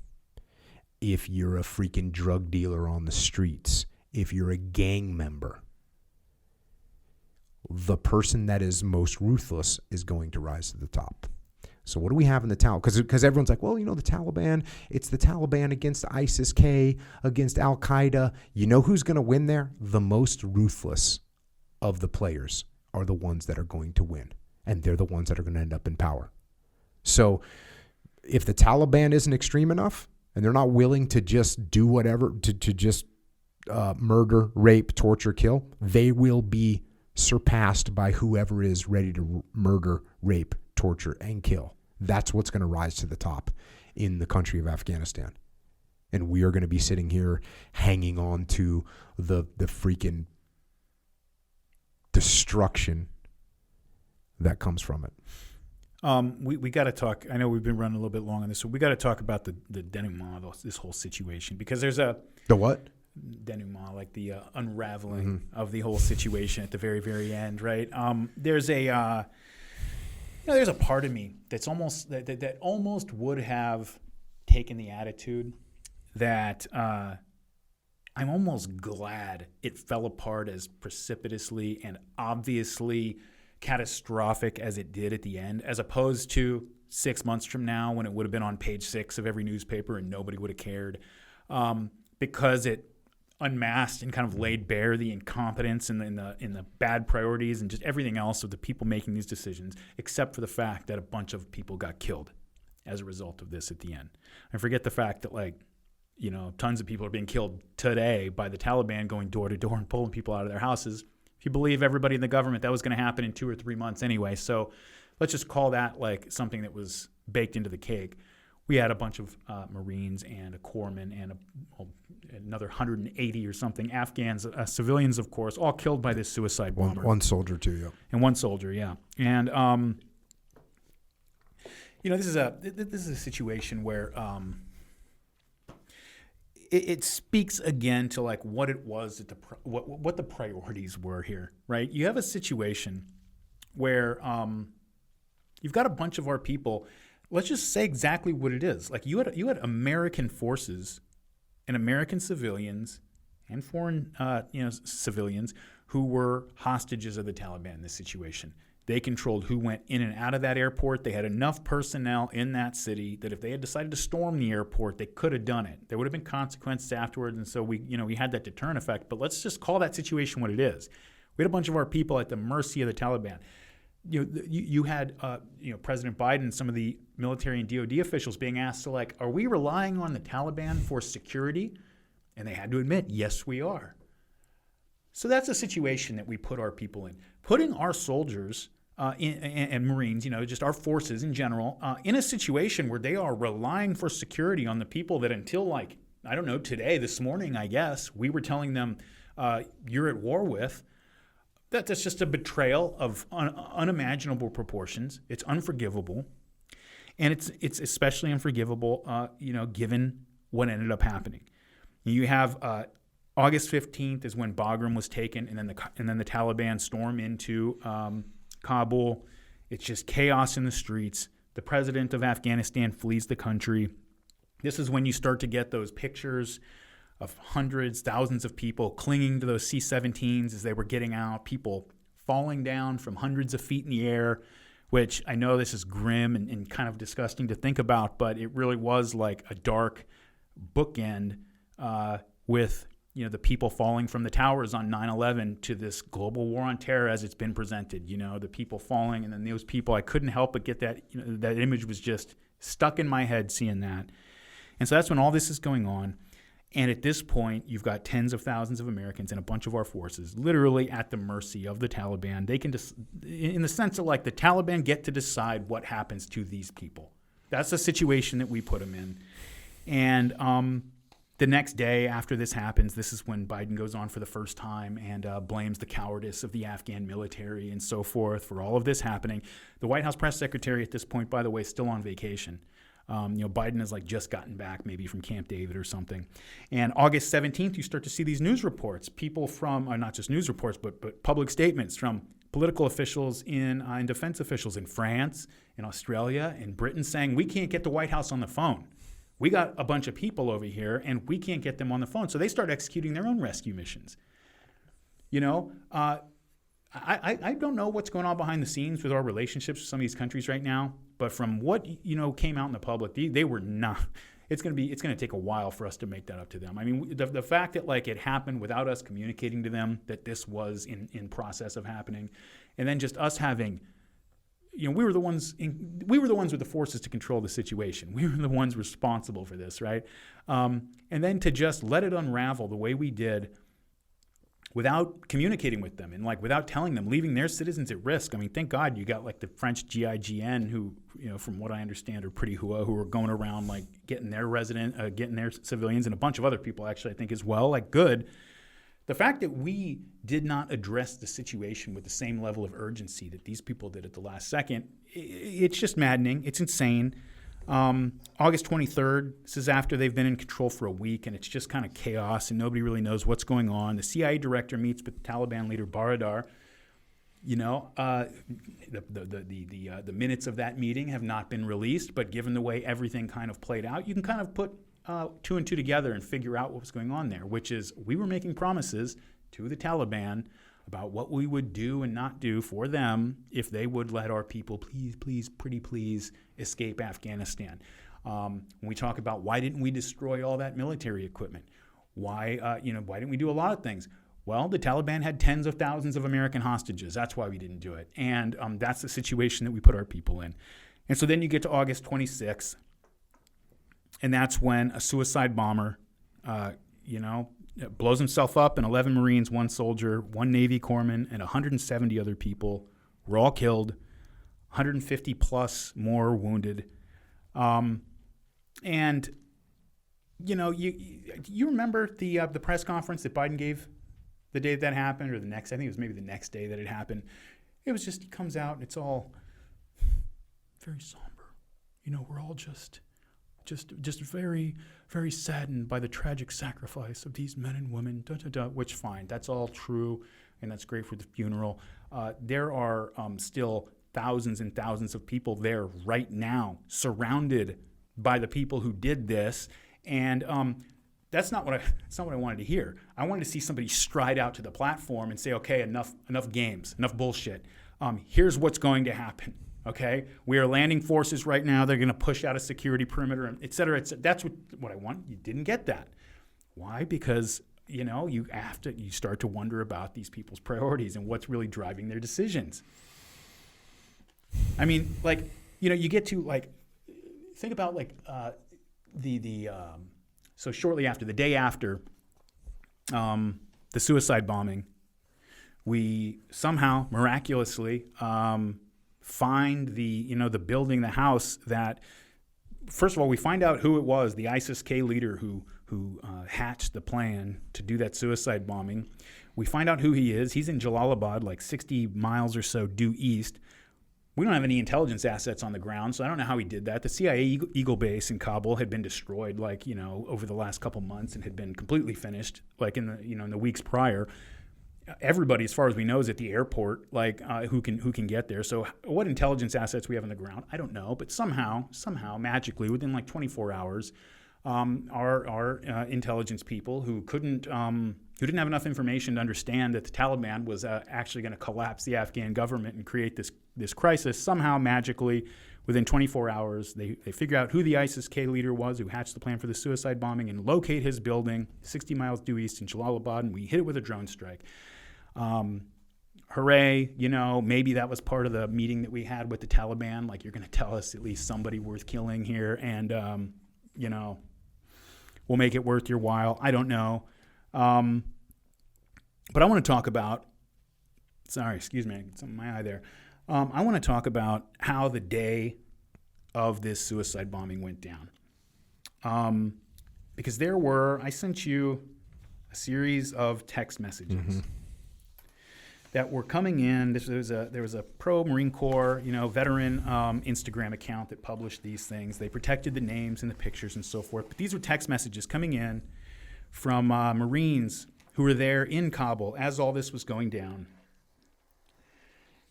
if you're a freaking drug dealer on the streets, if you're a gang member, the person that is most ruthless is going to rise to the top. So what do we have in the Taliban? Because everyone's like, well, the Taliban, it's the Taliban against ISIS-K, against Al-Qaeda. You know who's going to win there? The most ruthless of the players are the ones that are going to win. And they're the ones that are going to end up in power. So if the Taliban isn't extreme enough and they're not willing to just do whatever, to just murder, rape, torture, kill, they will be surpassed by whoever is ready to murder, rape, torture, and kill. That's what's going to rise to the top in the country of Afghanistan. And we are going to be sitting here hanging on to the freaking destruction that comes from it. We got to talk. I know we've been running a little bit long on this, so we got to talk about the denouement, this whole situation, because there's the what? Denouement, like the unraveling of the whole situation at the very, very end, right? There's a there's a part of me that's almost that almost would have taken the attitude that I'm almost glad it fell apart as precipitously and obviously catastrophic as it did at the end, as opposed to 6 months from now when it would have been on page 6 of every newspaper and nobody would have cared, because it unmasked and kind of laid bare the incompetence and the bad priorities and just everything else of the people making these decisions, except for the fact that a bunch of people got killed as a result of this at the end. I forget the fact that tons of people are being killed today by the Taliban going door to door and pulling people out of their houses. If you believe everybody in the government, that was going to happen in 2 or 3 months anyway. So let's just call that like something that was baked into the cake. We had a bunch of Marines and a corpsman and another 180 or something Afghans, civilians, of course, all killed by this suicide bomber. One soldier too, yeah. And one soldier, yeah. And this is a situation where it speaks again to like what it was what the priorities were here, right? You have a situation where you've got a bunch of our people. Let's just say exactly what it is. Like you had American forces and American civilians and foreign civilians who were hostages of the Taliban in this situation. They controlled who went in and out of that airport. They had enough personnel in that city that if they had decided to storm the airport, they could have done it. There would have been consequences afterwards, and so we had that deterrent effect. But let's just call that situation what it is. We had a bunch of our people at the mercy of the Taliban. you had President Biden and some of the military and DOD officials being asked to, like, are we relying on the Taliban for security? And they had to admit, yes, we are. So that's a situation that we put our people in. Putting our soldiers and Marines, just our forces in general, in a situation where they are relying for security on the people that until, like, I don't know, today, this morning, I guess, we were telling them you're at war with. That's just a betrayal of unimaginable proportions. It's unforgivable. And it's especially unforgivable, given what ended up happening. You have August 15th is when Bagram was taken, and then the Taliban storm into Kabul. It's just chaos in the streets. The president of Afghanistan flees the country. This is when you start to get those pictures of hundreds, thousands of people clinging to those C-17s as they were getting out, people falling down from hundreds of feet in the air, which I know this is grim and kind of disgusting to think about, but it really was like a dark bookend with the people falling from the towers on 9/11 to this global war on terror as it's been presented. The people falling, and then those people, I couldn't help but get that. That image was just stuck in my head seeing that. And so that's when all this is going on. And at this point, you've got tens of thousands of Americans and a bunch of our forces literally at the mercy of the Taliban. They can in the sense of, like, the Taliban get to decide what happens to these people. That's the situation that we put them in. And the next day after this happens, this is when Biden goes on for the first time and blames the cowardice of the Afghan military and so forth for all of this happening. The White House press secretary at this point, by the way, is still on vacation. Biden has just gotten back maybe from Camp David or something. And August 17th, you start to see these news reports. People from, not just news reports, but public statements from political officials and defense officials in France, in Australia, in Britain saying, we can't get the White House on the phone. We got a bunch of people over here, and we can't get them on the phone. So they start executing their own rescue missions. I don't know what's going on behind the scenes with our relationships with some of these countries right now, but from what came out in the public, they were not. It's going to take a while for us to make that up to them. I mean, the fact that it happened without us communicating to them that this was in process of happening, and then just us having. We were the ones with the forces to control the situation. We were the ones responsible for this, right? And then to just let it unravel the way we did without communicating with them and without telling them, leaving their citizens at risk. I mean, thank God you got the French GIGN who, from what I understand, are pretty who are going around getting their civilians, and a bunch of other people actually, I think, as well. Good. The fact that we did not address the situation with the same level of urgency that these people did at the last second, it's just maddening. It's insane. August 23rd, this is after they've been in control for a week, and it's just kind of chaos, and nobody really knows what's going on. The CIA director meets with Taliban leader Baradar. The minutes of that meeting have not been released, but given the way everything kind of played out, you can kind of put two and two together and figure out what was going on there, which is we were making promises to the Taliban about what we would do and not do for them if they would let our people pretty please escape Afghanistan. When we talk about why didn't we destroy all that military equipment, why didn't we do a lot of things? Well, the Taliban had tens of thousands of American hostages. That's why we didn't do it. And that's the situation that we put our people in. And so then you get to August 26th, and that's when a suicide bomber, blows himself up, and 11 Marines, 1 soldier, 1 Navy corpsman, and 170 other people were all killed, 150 plus more wounded. And you remember the press conference that Biden gave the day that happened, or the next? I think it was maybe the next day that it happened. It was just, he comes out and it's all very somber. We're all just very, very saddened by the tragic sacrifice of these men and women, which fine, that's all true, and that's great for the funeral. There are still thousands and thousands of people there right now, surrounded by the people who did this, and that's not what I wanted to hear. I wanted to see somebody stride out to the platform and say, okay, enough games, enough bullshit. Here's what's going to happen. Okay, we are landing forces right now. They're going to push out a security perimeter, et cetera, et cetera. That's what I want. You didn't get that. Why? Because you start to wonder about these people's priorities and what's really driving their decisions. I mean, like, you get to, like, think about, like, so shortly after, the day after the suicide bombing, we somehow, miraculously, find the building, the house that, first of all, we find out who it was, the ISIS-K leader who hatched the plan to do that suicide bombing. We find out who he is. He's in Jalalabad, like 60 miles or so due east. We don't have any intelligence assets on the ground, so I don't know how he did that. The CIA Eagle Base in Kabul had been destroyed, like, over the last couple months, and had been completely finished, like in the weeks prior. Everybody, as far as we know, is at the airport, like, who can get there. So what intelligence assets we have on the ground, I don't know. But somehow, magically, within like 24 hours, our intelligence people who didn't have enough information to understand that the Taliban was actually going to collapse the Afghan government and create this crisis, somehow magically, within 24 hours, they figure out who the ISIS-K leader was who hatched the plan for the suicide bombing and locate his building 60 miles due east in Jalalabad, and we hit it with a drone strike. Hooray, maybe that was part of the meeting that we had with the Taliban, like, you're going to tell us at least somebody worth killing here, and, we'll make it worth your while. I don't know. But I want to talk about, sorry, excuse me, something in my eye there. I want to talk about how the day of this suicide bombing went down. Because I sent you a series of text messages that were coming in. There was a pro-Marine Corps, veteran Instagram account that published these things. They protected the names and the pictures and so forth. But these were text messages coming in from Marines who were there in Kabul as all this was going down.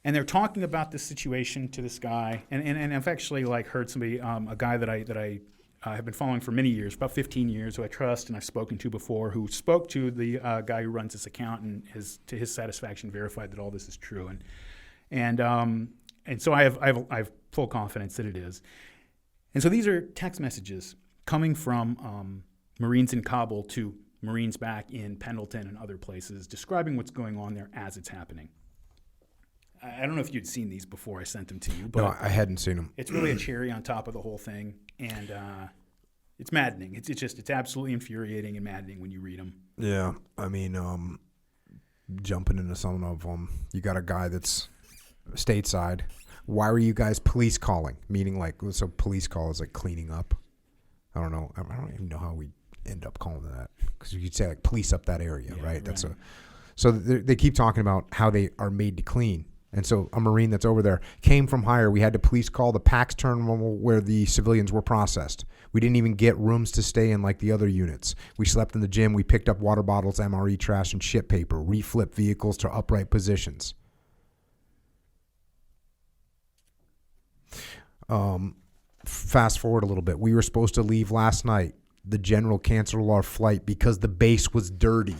And they're talking about this situation to this guy. And I've actually, like, heard somebody, a guy that I have been following for many years, about 15 years, who I trust and I've spoken to before, who spoke to the guy who runs this account and to his satisfaction, verified that all this is true. And so I have full confidence that it is. And so these are text messages coming from Marines in Kabul to Marines back in Pendleton and other places, describing what's going on there as it's happening. I don't know if you'd seen these before I sent them to you. But no, I hadn't seen them. It's really a cherry on top of the whole thing, and it's maddening. It's absolutely infuriating and maddening when you read them. Yeah, I mean, jumping into some of them, you got a guy that's stateside. Why were you guys police calling? Meaning, like, so police call is like cleaning up. I don't know. I don't even know how we end up calling that, because you could say, like, police up that area, yeah, right? That's so they keep talking about how they are made to clean. And so a Marine that's over there came from higher. We had to police call the PAX terminal where the civilians were processed. We didn't even get rooms to stay in like the other units. We slept in the gym. We picked up water bottles, MRE trash, and shit paper. Reflipped vehicles to upright positions. Fast forward a little bit. We were supposed to leave last night. The general canceled our flight because the base was dirty.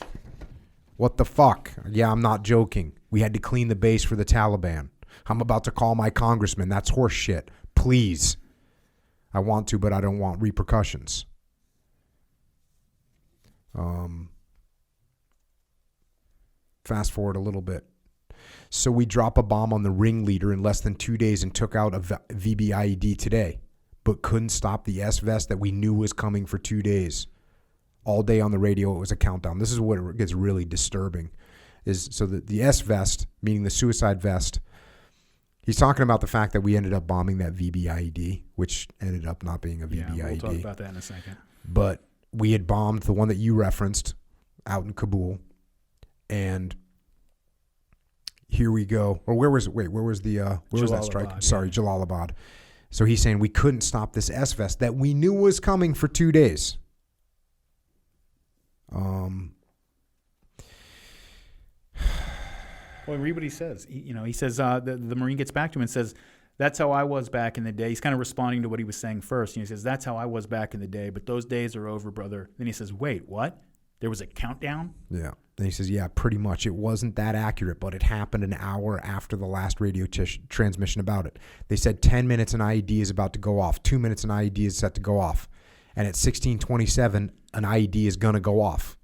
What the fuck? Yeah, I'm not joking. We had to clean the base for the Taliban. I'm about to call my congressman. That's horse shit. Please. I want to, but I don't want repercussions. Fast forward a little bit. So we drop a bomb on the ringleader in less than 2 days and took out a VBIED today, but couldn't stop the S-Vest that we knew was coming for 2 days. All day on the radio, it was a countdown. This is what gets really disturbing. So the S-Vest, meaning the suicide vest, he's talking about the fact that we ended up bombing that VBIED, which ended up not being a VBIED. Yeah, we'll talk about that in a second. But we had bombed the one that you referenced out in Kabul. And here we go. Or where was that strike? Yeah. Sorry, Jalalabad. So he's saying we couldn't stop this S-Vest that we knew was coming for 2 days. Well, read what he says. He says the Marine gets back to him and says, "That's how I was back in the day." He's kind of responding to what he was saying first. He says, "That's how I was back in the day, but those days are over, brother." Then he says, "Wait, what? There was a countdown?" Yeah. Then he says, "Yeah, pretty much. It wasn't that accurate, but it happened an hour after the last radio transmission about it. They said 10 minutes an IED is about to go off. 2 minutes an IED is set to go off. And at 16:27, an IED is going to go off.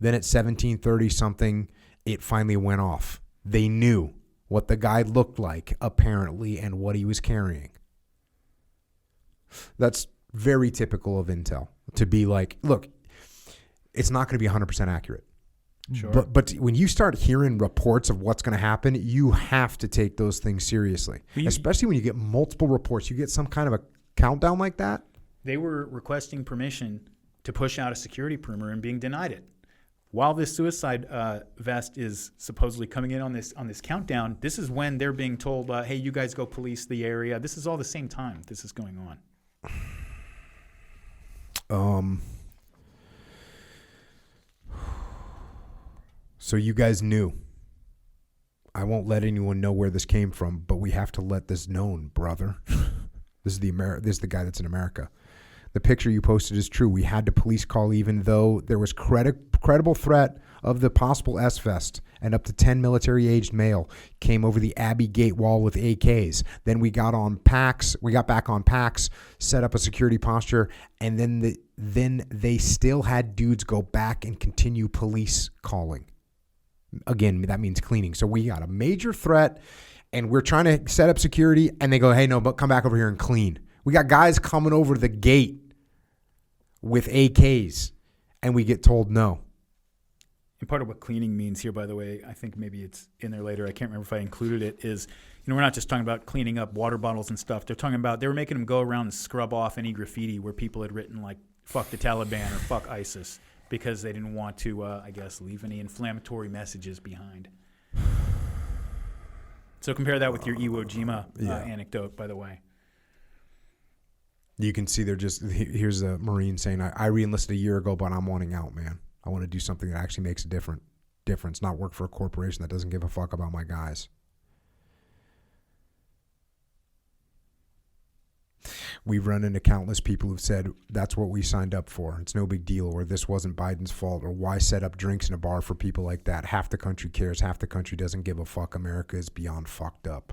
Then at 17:30 something, it finally went off. They knew. what the guy looked like, apparently, and what he was carrying. That's very typical of intel, to be like, look, it's not going to be 100% accurate. Sure. But when you start hearing reports of what's going to happen, you have to take those things seriously, especially when you get multiple reports. You get some kind of a countdown like that. They were requesting permission to push out a security perimeter and being denied it. While this suicide vest is supposedly coming in on this countdown, this is when they're being told, hey, you guys go police the area. This is all the same time this is going on. So you guys knew. I won't let anyone know where this came from, but we have to let this known, brother. This is the guy that's in America. The picture you posted is true. We had to police call even though there was credible threat of the possible S-Fest, and up to 10 military-aged male came over the Abbey Gate wall with AKs. Then we got back on PAX, set up a security posture, and then they still had dudes go back and continue police calling. Again, that means cleaning. So we got a major threat, and we're trying to set up security, and they go, hey, no, but come back over here and clean. We got guys coming over the gate with AKs, and we get told no. And part of what cleaning means here, by the way, I think maybe it's in there later, I can't remember if I included it, is, we're not just talking about cleaning up water bottles and stuff. They're talking about, they were making them go around and scrub off any graffiti where people had written, like, fuck the Taliban or fuck ISIS, because they didn't want to, I guess, leave any inflammatory messages behind. So compare that with your Iwo Jima anecdote, by the way. You can see here's a Marine saying, I re-enlisted a year ago, but I'm wanting out, man. I want to do something that actually makes a difference, not work for a corporation that doesn't give a fuck about my guys. We've run into countless people who've said, that's what we signed up for. It's no big deal, or this wasn't Biden's fault, or why set up drinks in a bar for people like that? Half the country cares, half the country doesn't give a fuck. America is beyond fucked up.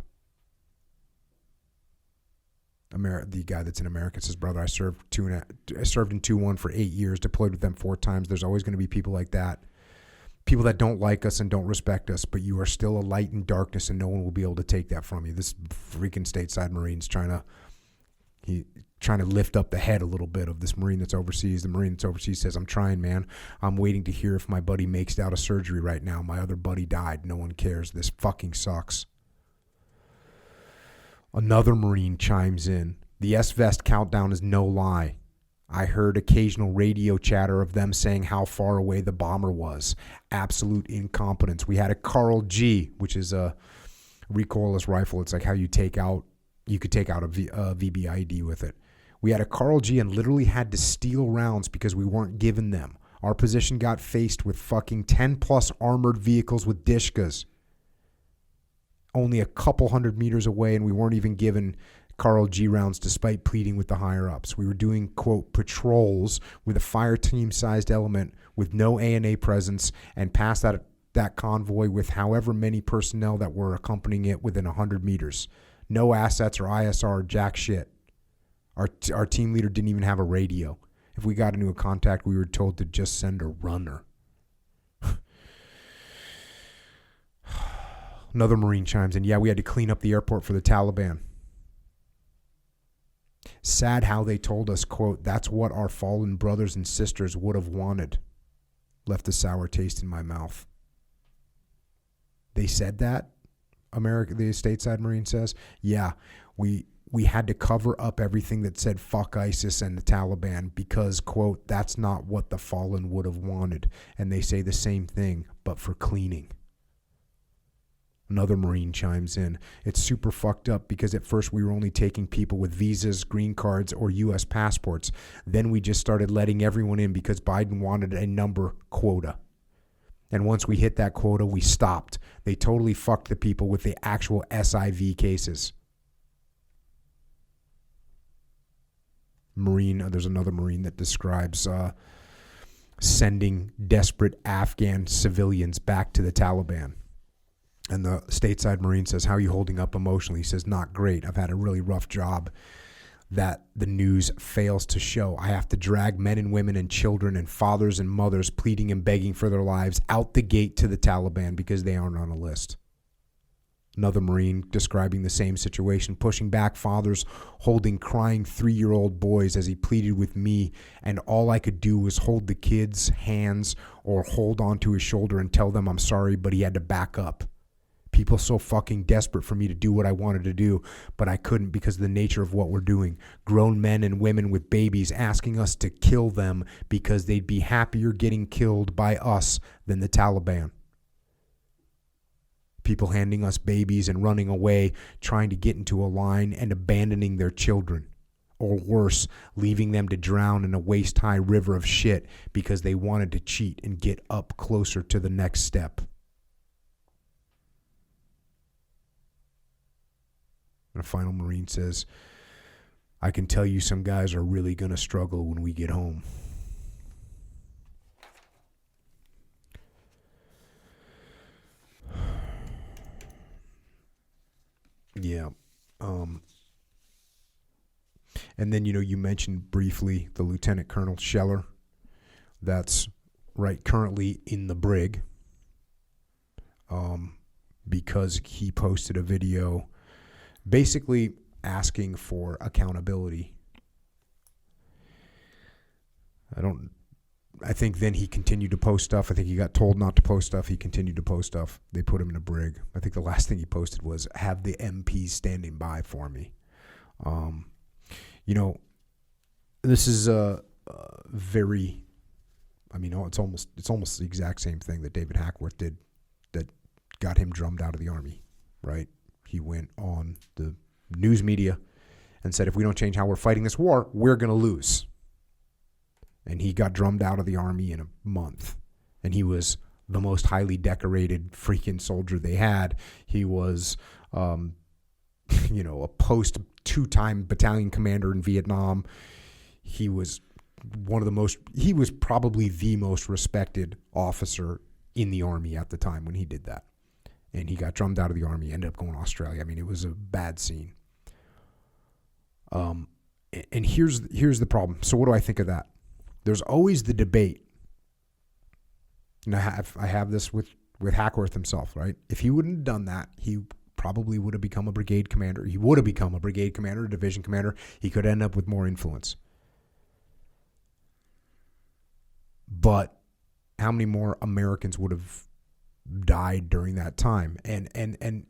The guy that's in America says, brother, I served in 2-1 for 8 years, deployed with them 4 times. There's always going to be people like that. People that don't like us and don't respect us, but you are still a light in darkness, and no one will be able to take that from you. This freaking stateside Marine's trying to lift up the head a little bit of this Marine that's overseas. The Marine that's overseas says, I'm trying, man. I'm waiting to hear if my buddy makes it out of surgery right now. My other buddy died. No one cares. This fucking sucks. Another Marine chimes in. The S-Vest countdown is no lie. I heard occasional radio chatter of them saying how far away the bomber was. Absolute incompetence. We had a Carl G, which is a recoilless rifle. It's like how you could take out a VBID with it. We had a Carl G and literally had to steal rounds because we weren't given them. Our position got faced with fucking 10 plus armored vehicles with Dishkas only a couple hundred meters away, and we weren't even given Carl G rounds despite pleading with the higher-ups. We were doing, quote, patrols with a fire team-sized element with no A&A presence, and past that convoy with however many personnel that were accompanying it within 100 meters. No assets or ISR or jack shit. Our team leader didn't even have a radio. If we got into a contact, we were told to just send a runner. Another Marine chimes in. Yeah, we had to clean up the airport for the Taliban. Sad how they told us, quote, that's what our fallen brothers and sisters would have wanted. Left a sour taste in my mouth. They said that? The stateside Marine says, yeah, we had to cover up everything that said fuck ISIS and the Taliban because, quote, that's not what the fallen would have wanted. And they say the same thing, but for cleaning. Another Marine chimes in. It's super fucked up because at first we were only taking people with visas, green cards, or U.S. passports. Then we just started letting everyone in because Biden wanted a number quota. And once we hit that quota, we stopped. They totally fucked the people with the actual SIV cases. There's another Marine that describes sending desperate Afghan civilians back to the Taliban. And the stateside Marine says, how are you holding up emotionally? He says, not great. I've had a really rough job that the news fails to show. I have to drag men and women and children and fathers and mothers pleading and begging for their lives out the gate to the Taliban because they aren't on a list. Another Marine describing the same situation, pushing back fathers holding crying 3-year-old boys as he pleaded with me, and all I could do was hold the kid's hands or hold onto his shoulder and tell them I'm sorry, but he had to back up. People so fucking desperate for me to do what I wanted to do, but I couldn't because of the nature of what we're doing. Grown men and women with babies asking us to kill them because they'd be happier getting killed by us than the Taliban. People handing us babies and running away, trying to get into a line and abandoning their children. Or worse, leaving them to drown in a waist-high river of shit because they wanted to cheat and get up closer to the next step. And a final Marine says, I can tell you some guys are really going to struggle when we get home. Yeah. And then, you mentioned briefly the Lieutenant Colonel Scheller. That's right currently in the brig. Because he posted a video basically asking for accountability. I think then he continued to post stuff. I think he got told not to post stuff. He continued to post stuff. They put him in a brig. I think the last thing he posted was, have the MPs standing by for me. This is a very, it's almost the exact same thing that David Hackworth did that got him drummed out of the Army, right? He went on the news media and said, if we don't change how we're fighting this war, we're going to lose. And he got drummed out of the Army in a month. And he was the most highly decorated freaking soldier they had. He was, a post 2-time battalion commander in Vietnam. He was probably the most respected officer in the Army at the time when he did that. And he got drummed out of the Army, ended up going to Australia. It was a bad scene. And here's the problem. So what do I think of that? There's always the debate. And I have this with Hackworth himself, right? If he wouldn't have done that, he probably would have become a brigade commander. He would have become a brigade commander, a division commander. He could end up with more influence. But how many more Americans would have died during that time? And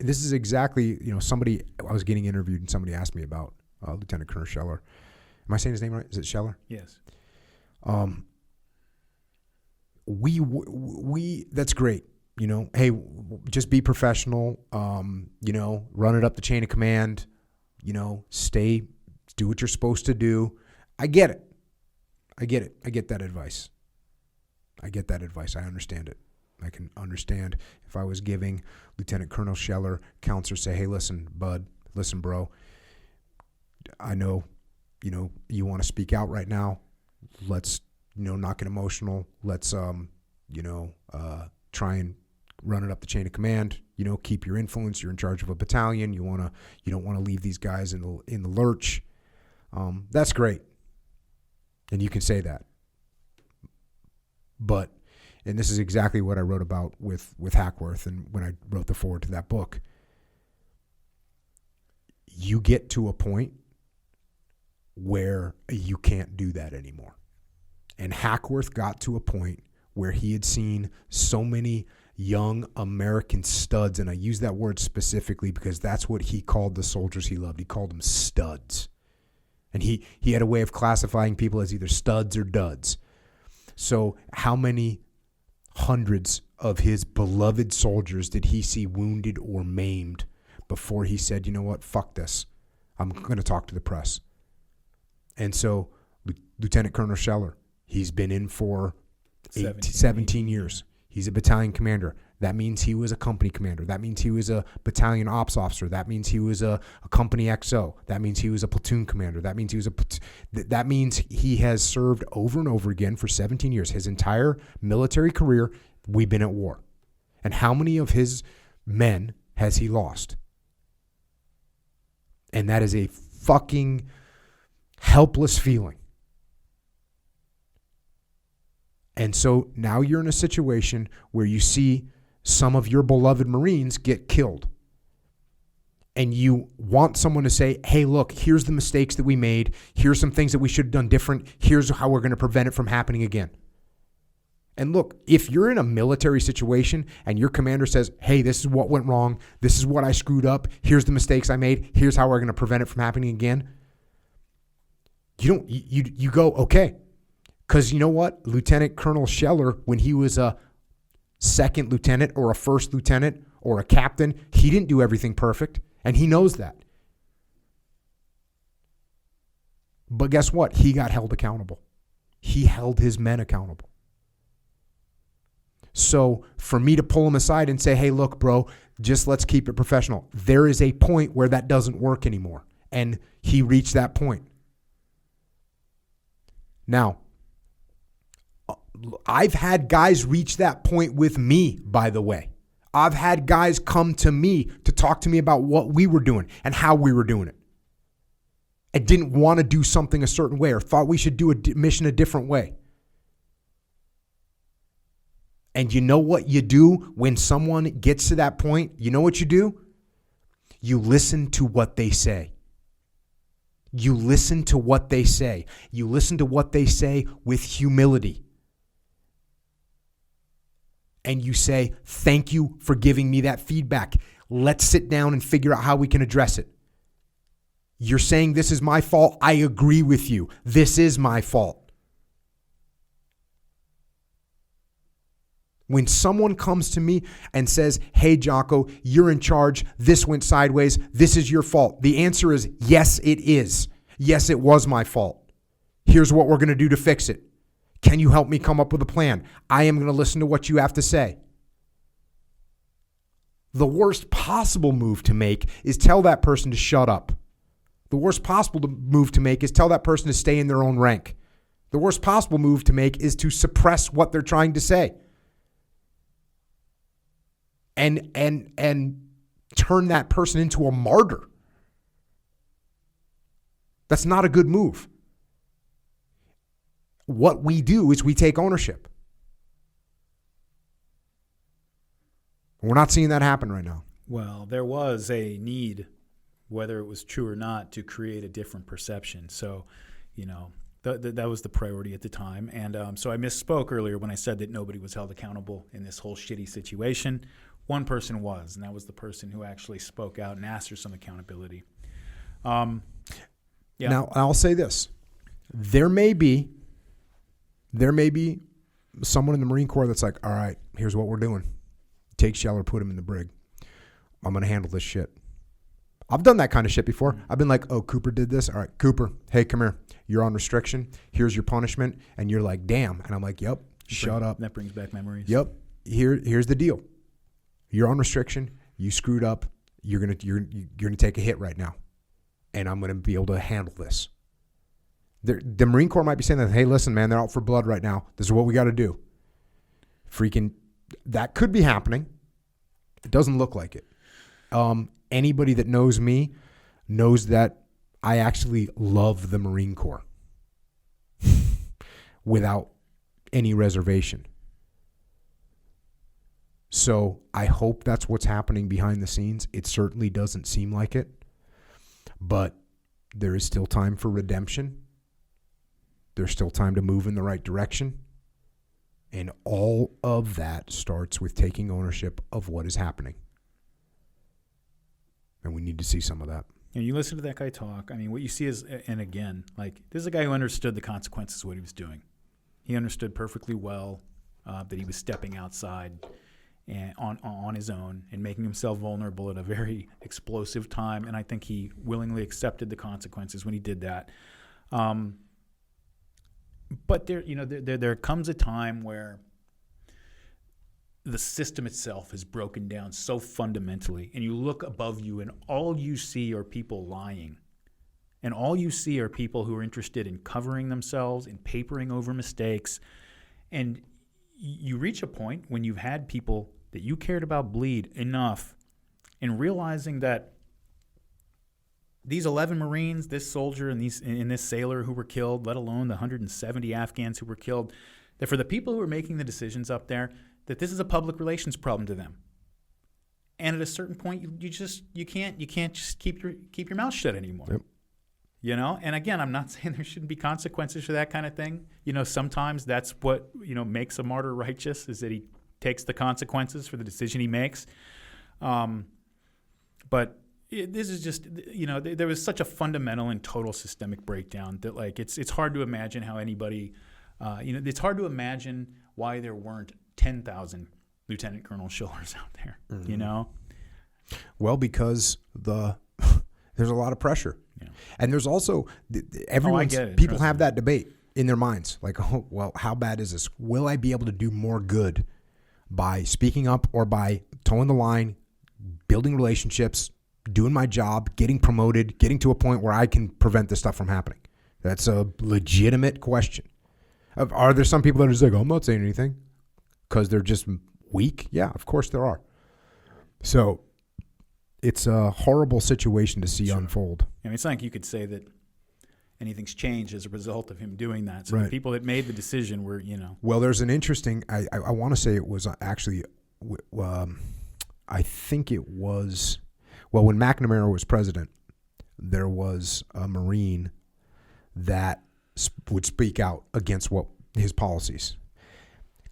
this is exactly, somebody, I was getting interviewed and somebody asked me about Lieutenant Colonel Scheller. Am I saying his name right? Is it Scheller? Yes. We that's great. Hey, just be professional. Run it up the chain of command. Do what you're supposed to do. I get it. I get that advice. I understand it. I can understand if I was giving Lieutenant Colonel Scheller counsel, say, hey, listen, bud, bro, I know, you want to speak out right now. Let's, not get emotional. Let's, try and run it up the chain of command. Keep your influence. You're in charge of a battalion. You don't want to leave these guys in the lurch. That's great. And you can say that. But, and this is exactly what I wrote about with Hackworth and when I wrote the foreword to that book. You get to a point where you can't do that anymore. And Hackworth got to a point where he had seen so many young American studs, and I use that word specifically because that's what he called the soldiers he loved. He called them studs. And he had a way of classifying people as either studs or duds. So how many hundreds of his beloved soldiers did he see wounded or maimed before he said, you know what, fuck this. I'm going to talk to the press. And so Lieutenant Colonel Scheller, he's been in for 17 years. He's a battalion commander. That means he was a company commander. That means he was a battalion ops officer. That means he was a company XO. That means he was a platoon commander. That means that means he has served over and over again for 17 years. His entire military career, we've been at war. And how many of his men has he lost? And that is a fucking helpless feeling. And so now you're in a situation where you see some of your beloved Marines get killed. and you want someone to say, hey, look, here's the mistakes that we made. Here's some things that we should have done different. Here's how we're going to prevent it from happening again. And look, if you're in a military situation and your commander says, hey, this is what went wrong. This is what I screwed up. Here's the mistakes I made. Here's how we're going to prevent it from happening again. You go, okay. Because you know what? Lieutenant Colonel Scheller, when he was a second lieutenant or a first lieutenant or a captain, he didn't do everything perfect. And he knows that. But guess what? He got held accountable. He held his men accountable. So for me to pull him aside and say, hey, look, bro, just let's keep it professional. There is a point where that doesn't work anymore. And he reached that point. Now, I've had guys reach that point with me, by the way. I've had guys come to me to talk to me about what we were doing and how we were doing it. I didn't want to do something a certain way or thought we should do a mission a different way. And you know what you do when someone gets to that point? You know what you do? You listen to what they say. You listen to what they say. You listen to what they say with humility. And you say, thank you for giving me that feedback. Let's sit down and figure out how we can address it. You're saying this is my fault. I agree with you. This is my fault. When someone comes to me and says, hey, Jocko, you're in charge. This went sideways. This is your fault. The answer is yes, it is. Yes, it was my fault. Here's what we're going to do to fix it. Can you help me come up with a plan? I am going to listen to what you have to say. The worst possible move to make is tell that person to shut up. The worst possible move to make is tell that person to stay in their own rank. The worst possible move to make is to suppress what they're trying to say. And turn that person into a martyr. That's not a good move. What we do is we take ownership. We're not seeing that happen right now. Well, there was a need, whether it was true or not, to create a different perception. So, that was the priority at the time. And so I misspoke earlier when I said that nobody was held accountable in this whole shitty situation. One person was, and that was the person who actually spoke out and asked for some accountability. Yeah. Now, I'll say this. There may be someone in the Marine Corps that's like, all right, here's what we're doing. Take Scheller, put him in the brig. I'm going to handle this shit. I've done that kind of shit before. I've been like, oh, Cooper did this. All right, Cooper, hey, come here. You're on restriction. Here's your punishment. And you're like, damn. And I'm like, yep, shut up. That brings back memories. Yep. Here's the deal. You're on restriction. You screwed up. You're gonna take a hit right now, and I'm gonna be able to handle this. The Marine Corps might be saying that, hey, listen, man, they're out for blood right now. This is what we got to do. Freaking, that could be happening. It doesn't look like it. Anybody that knows me knows that I actually love the Marine Corps without any reservation. So I hope that's what's happening behind the scenes. It certainly doesn't seem like it, but there is still time for redemption. There's still time to move in the right direction. And all of that starts with taking ownership of what is happening. And we need to see some of that. And you listen to that guy talk. I mean, what you see is, and again, like, this is a guy who understood the consequences of what he was doing. He understood perfectly well that he was stepping outside and on his own and making himself vulnerable at a very explosive time. And I think he willingly accepted the consequences when he did that. But there comes a time where the system itself is broken down so fundamentally, and you look above you and all you see are people lying. And all you see are people who are interested in covering themselves, in papering over mistakes. And you reach a point when you've had people that you cared about bleed enough, and realizing that these 11 Marines, this soldier and this sailor who were killed, let alone the 170 Afghans who were killed, that for the people who are making the decisions up there, that this is a public relations problem to them. And at a certain point, you can't just keep your mouth shut anymore. Yep. You know, and again, I'm not saying there shouldn't be consequences for that kind of thing. You know, sometimes that's what, you know, makes a martyr righteous, is that he takes the consequences for the decision he makes. But this is just, you know, there was such a fundamental and total systemic breakdown that, like, it's hard to imagine how anybody, you know, it's hard to imagine why there weren't 10,000 Lieutenant Colonel Schillers out there, you know? Well, because there's a lot of pressure. Yeah. And there's also, people have that debate in their minds. Like, oh, well, how bad is this? Will I be able to do more good by speaking up or by towing the line, building relationships, doing my job, getting promoted, getting to a point where I can prevent this stuff from happening? That's a legitimate question. Are there some people that are just like, oh, I'm not saying anything because they're just weak? Yeah, of course there are. So it's a horrible situation to see unfold. I mean, it's not like you could say that anything's changed as a result of him doing that. So right. The people that made the decision were, you know. Well, there's an interesting, I want to say it was actually, I think it was, well, when McNamara was president, there was a Marine that would speak out against what his policies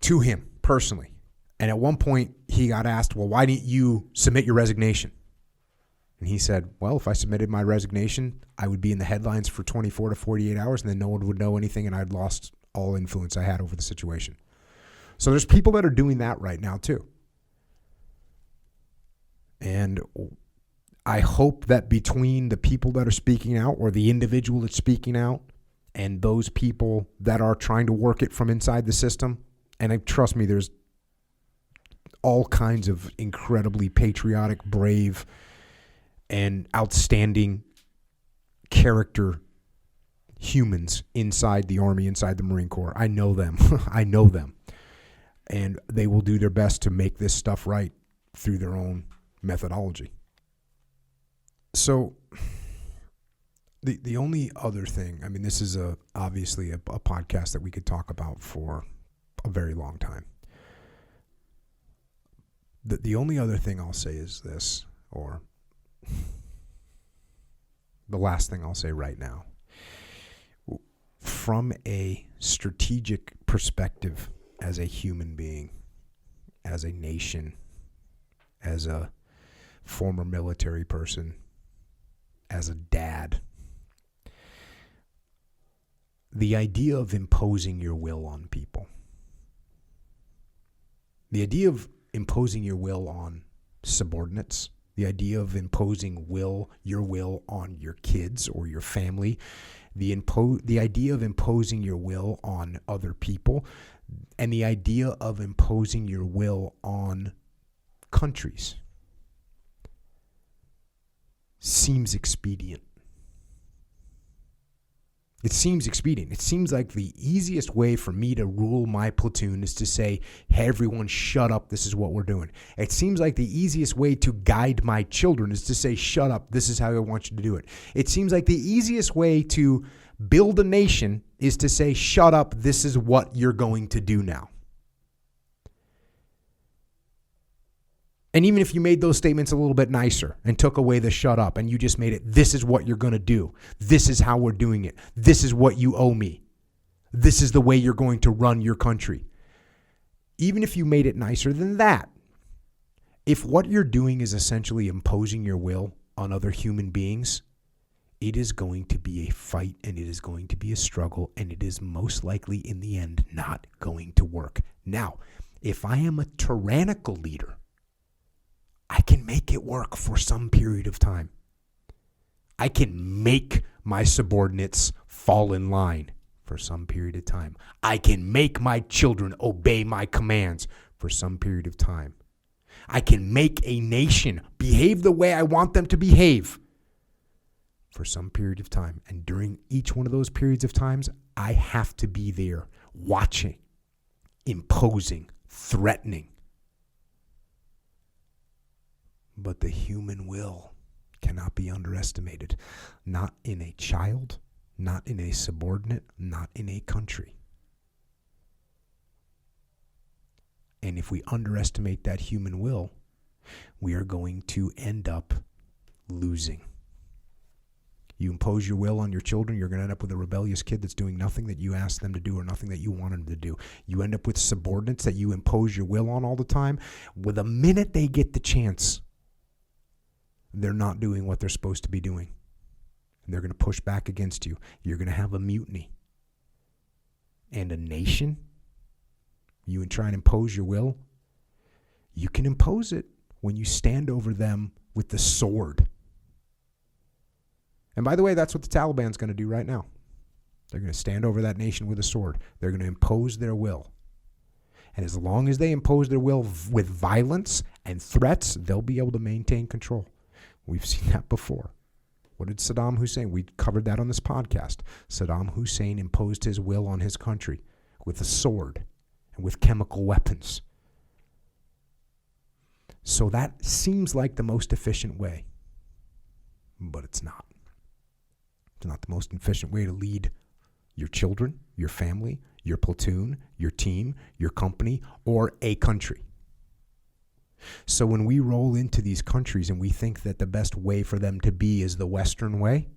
to him personally. And at one point he got asked, well, why didn't you submit your resignation? And he said, well, if I submitted my resignation, I would be in the headlines for 24 to 48 hours and then no one would know anything and I'd lost all influence I had over the situation. So there's people that are doing that right now too. And I hope that between the people that are speaking out or the individual that's speaking out and those people that are trying to work it from inside the system, and trust me, there's all kinds of incredibly patriotic, brave, and outstanding character humans inside the Army, inside the Marine Corps. I know them. I know them. And they will do their best to make this stuff right through their own methodology. So the only other thing, I mean, this is obviously a podcast that we could talk about for a very long time. The only other thing I'll say is this, or the last thing I'll say right now. From a strategic perspective, as a human being, as a nation, as a former military person, as a dad, the idea of imposing your will on people, the idea of imposing your will on subordinates, the idea of imposing your will on your kids or your family, the idea of imposing your will on other people, and the idea of imposing your will on countries seems expedient. It seems expedient. It seems like the easiest way for me to rule my platoon is to say, hey, everyone shut up, this is what we're doing. It seems like the easiest way to guide my children is to say, shut up, this is how I want you to do it. It seems like the easiest way to build a nation is to say, shut up, this is what you're going to do now. And even if you made those statements a little bit nicer and took away the shut up and you just made it, this is what you're going to do. This is how we're doing it. This is what you owe me. This is the way you're going to run your country. Even if you made it nicer than that, if what you're doing is essentially imposing your will on other human beings, it is going to be a fight and it is going to be a struggle and it is most likely in the end not going to work. Now, if I am a tyrannical leader, I can make it work for some period of time. I can make my subordinates fall in line for some period of time. I can make my children obey my commands for some period of time. I can make a nation behave the way I want them to behave for some period of time. And during each one of those periods of times, I have to be there watching, imposing, threatening. But the human will cannot be underestimated. Not in a child, not in a subordinate, not in a country. And if we underestimate that human will, we are going to end up losing. You impose your will on your children, you're going to end up with a rebellious kid that's doing nothing that you asked them to do or nothing that you want them to do. You end up with subordinates that you impose your will on all the time. With a minute they get the chance, they're not doing what they're supposed to be doing. And they're going to push back against you. You're going to have a mutiny. And a nation, you try and impose your will, you can impose it when you stand over them with the sword. And by the way, that's what the Taliban's going to do right now. They're going to stand over that nation with a sword. They're going to impose their will. And as long as they impose their will with violence and threats, they'll be able to maintain control. We've seen that before. What did Saddam Hussein? We covered that on this podcast. Saddam Hussein imposed his will on his country with a sword and with chemical weapons. So that seems like the most efficient way, but it's not. It's not the most efficient way to lead your children, your family, your platoon, your team, your company, or a country. So when we roll into these countries and we think that the best way for them to be is the Western way,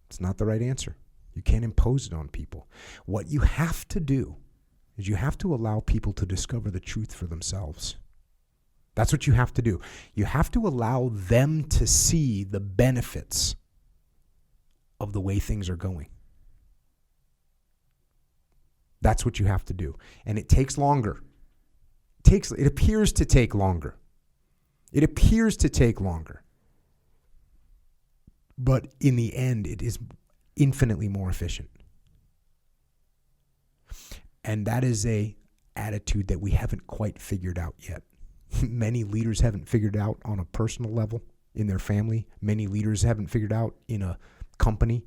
it's not the right answer. You can't impose it on people. What you have to do is you have to allow people to discover the truth for themselves. That's what you have to do. You have to allow them to see the benefits of the way things are going. That's what you have to do. And it takes longer. It appears to take longer. It appears to take longer. But in the end, it is infinitely more efficient. And that is a attitude that we haven't quite figured out yet. Many leaders haven't figured out on a personal level in their family. Many leaders haven't figured out in a company.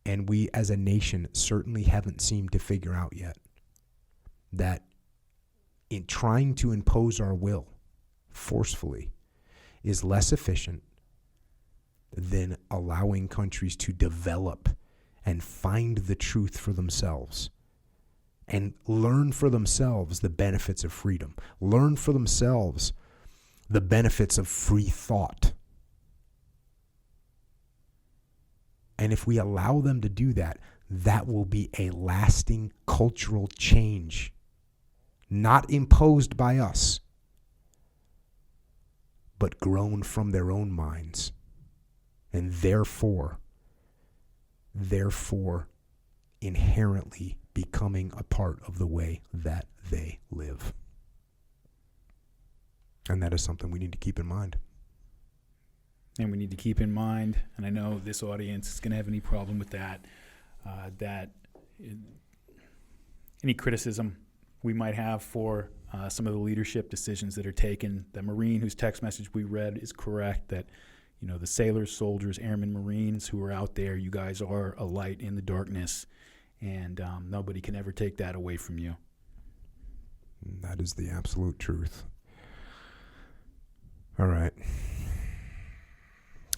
And we as a nation certainly haven't seemed to figure out yet that in trying to impose our will forcefully is less efficient than allowing countries to develop and find the truth for themselves and learn for themselves the benefits of freedom, learn for themselves the benefits of free thought. And if we allow them to do that, that will be a lasting cultural change, not imposed by us, but grown from their own minds, and therefore inherently becoming a part of the way that they live. And that is something we need to keep in mind. And we need to keep in mind, and I know this audience is going to have any problem with that, that any criticism we might have for some of the leadership decisions that are taken, the Marine whose text message we read is correct, that the sailors, soldiers, airmen, Marines who are out there, you guys are a light in the darkness, and nobody can ever take that away from you. That is the absolute truth. All right.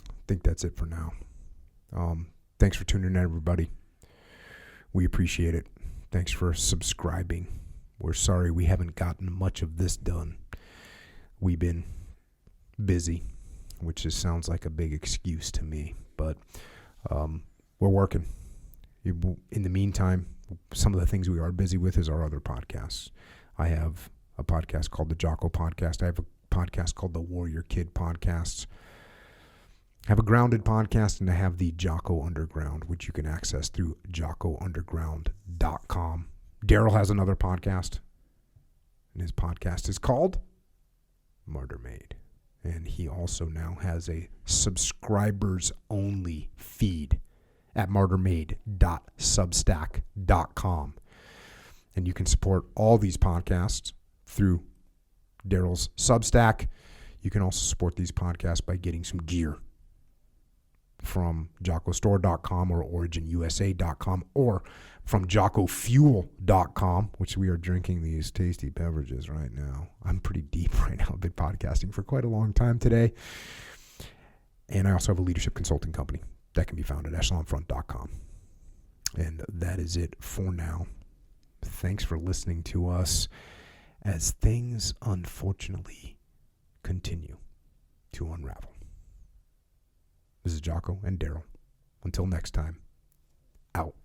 I think that's it for now. Thanks for tuning in, everybody. We appreciate it. Thanks for subscribing. We're sorry we haven't gotten much of this done. We've been busy, which just sounds like a big excuse to me, but we're working. In the meantime, some of the things we are busy with is our other podcasts. I have a podcast called the Jocko Podcast. I have a podcast called the Warrior Kid Podcasts. I have a Grounded podcast, and I have the Jocko Underground, which you can access through jockounderground.com. Darryl has another podcast, and his podcast is called Murder Made. And he also now has a subscribers-only feed at murdermade.substack.com. And you can support all these podcasts through Darryl's Substack. You can also support these podcasts by getting some gear from jockostore.com or originusa.com or from jockofuel.com, which we are drinking these tasty beverages right now. I'm pretty deep right now. I've been podcasting for quite a long time today. And I also have a leadership consulting company that can be found at echelonfront.com. And that is it for now. Thanks for listening to us. as things unfortunately continue to unravel. This is Jocko and Darryl. Until next time, out.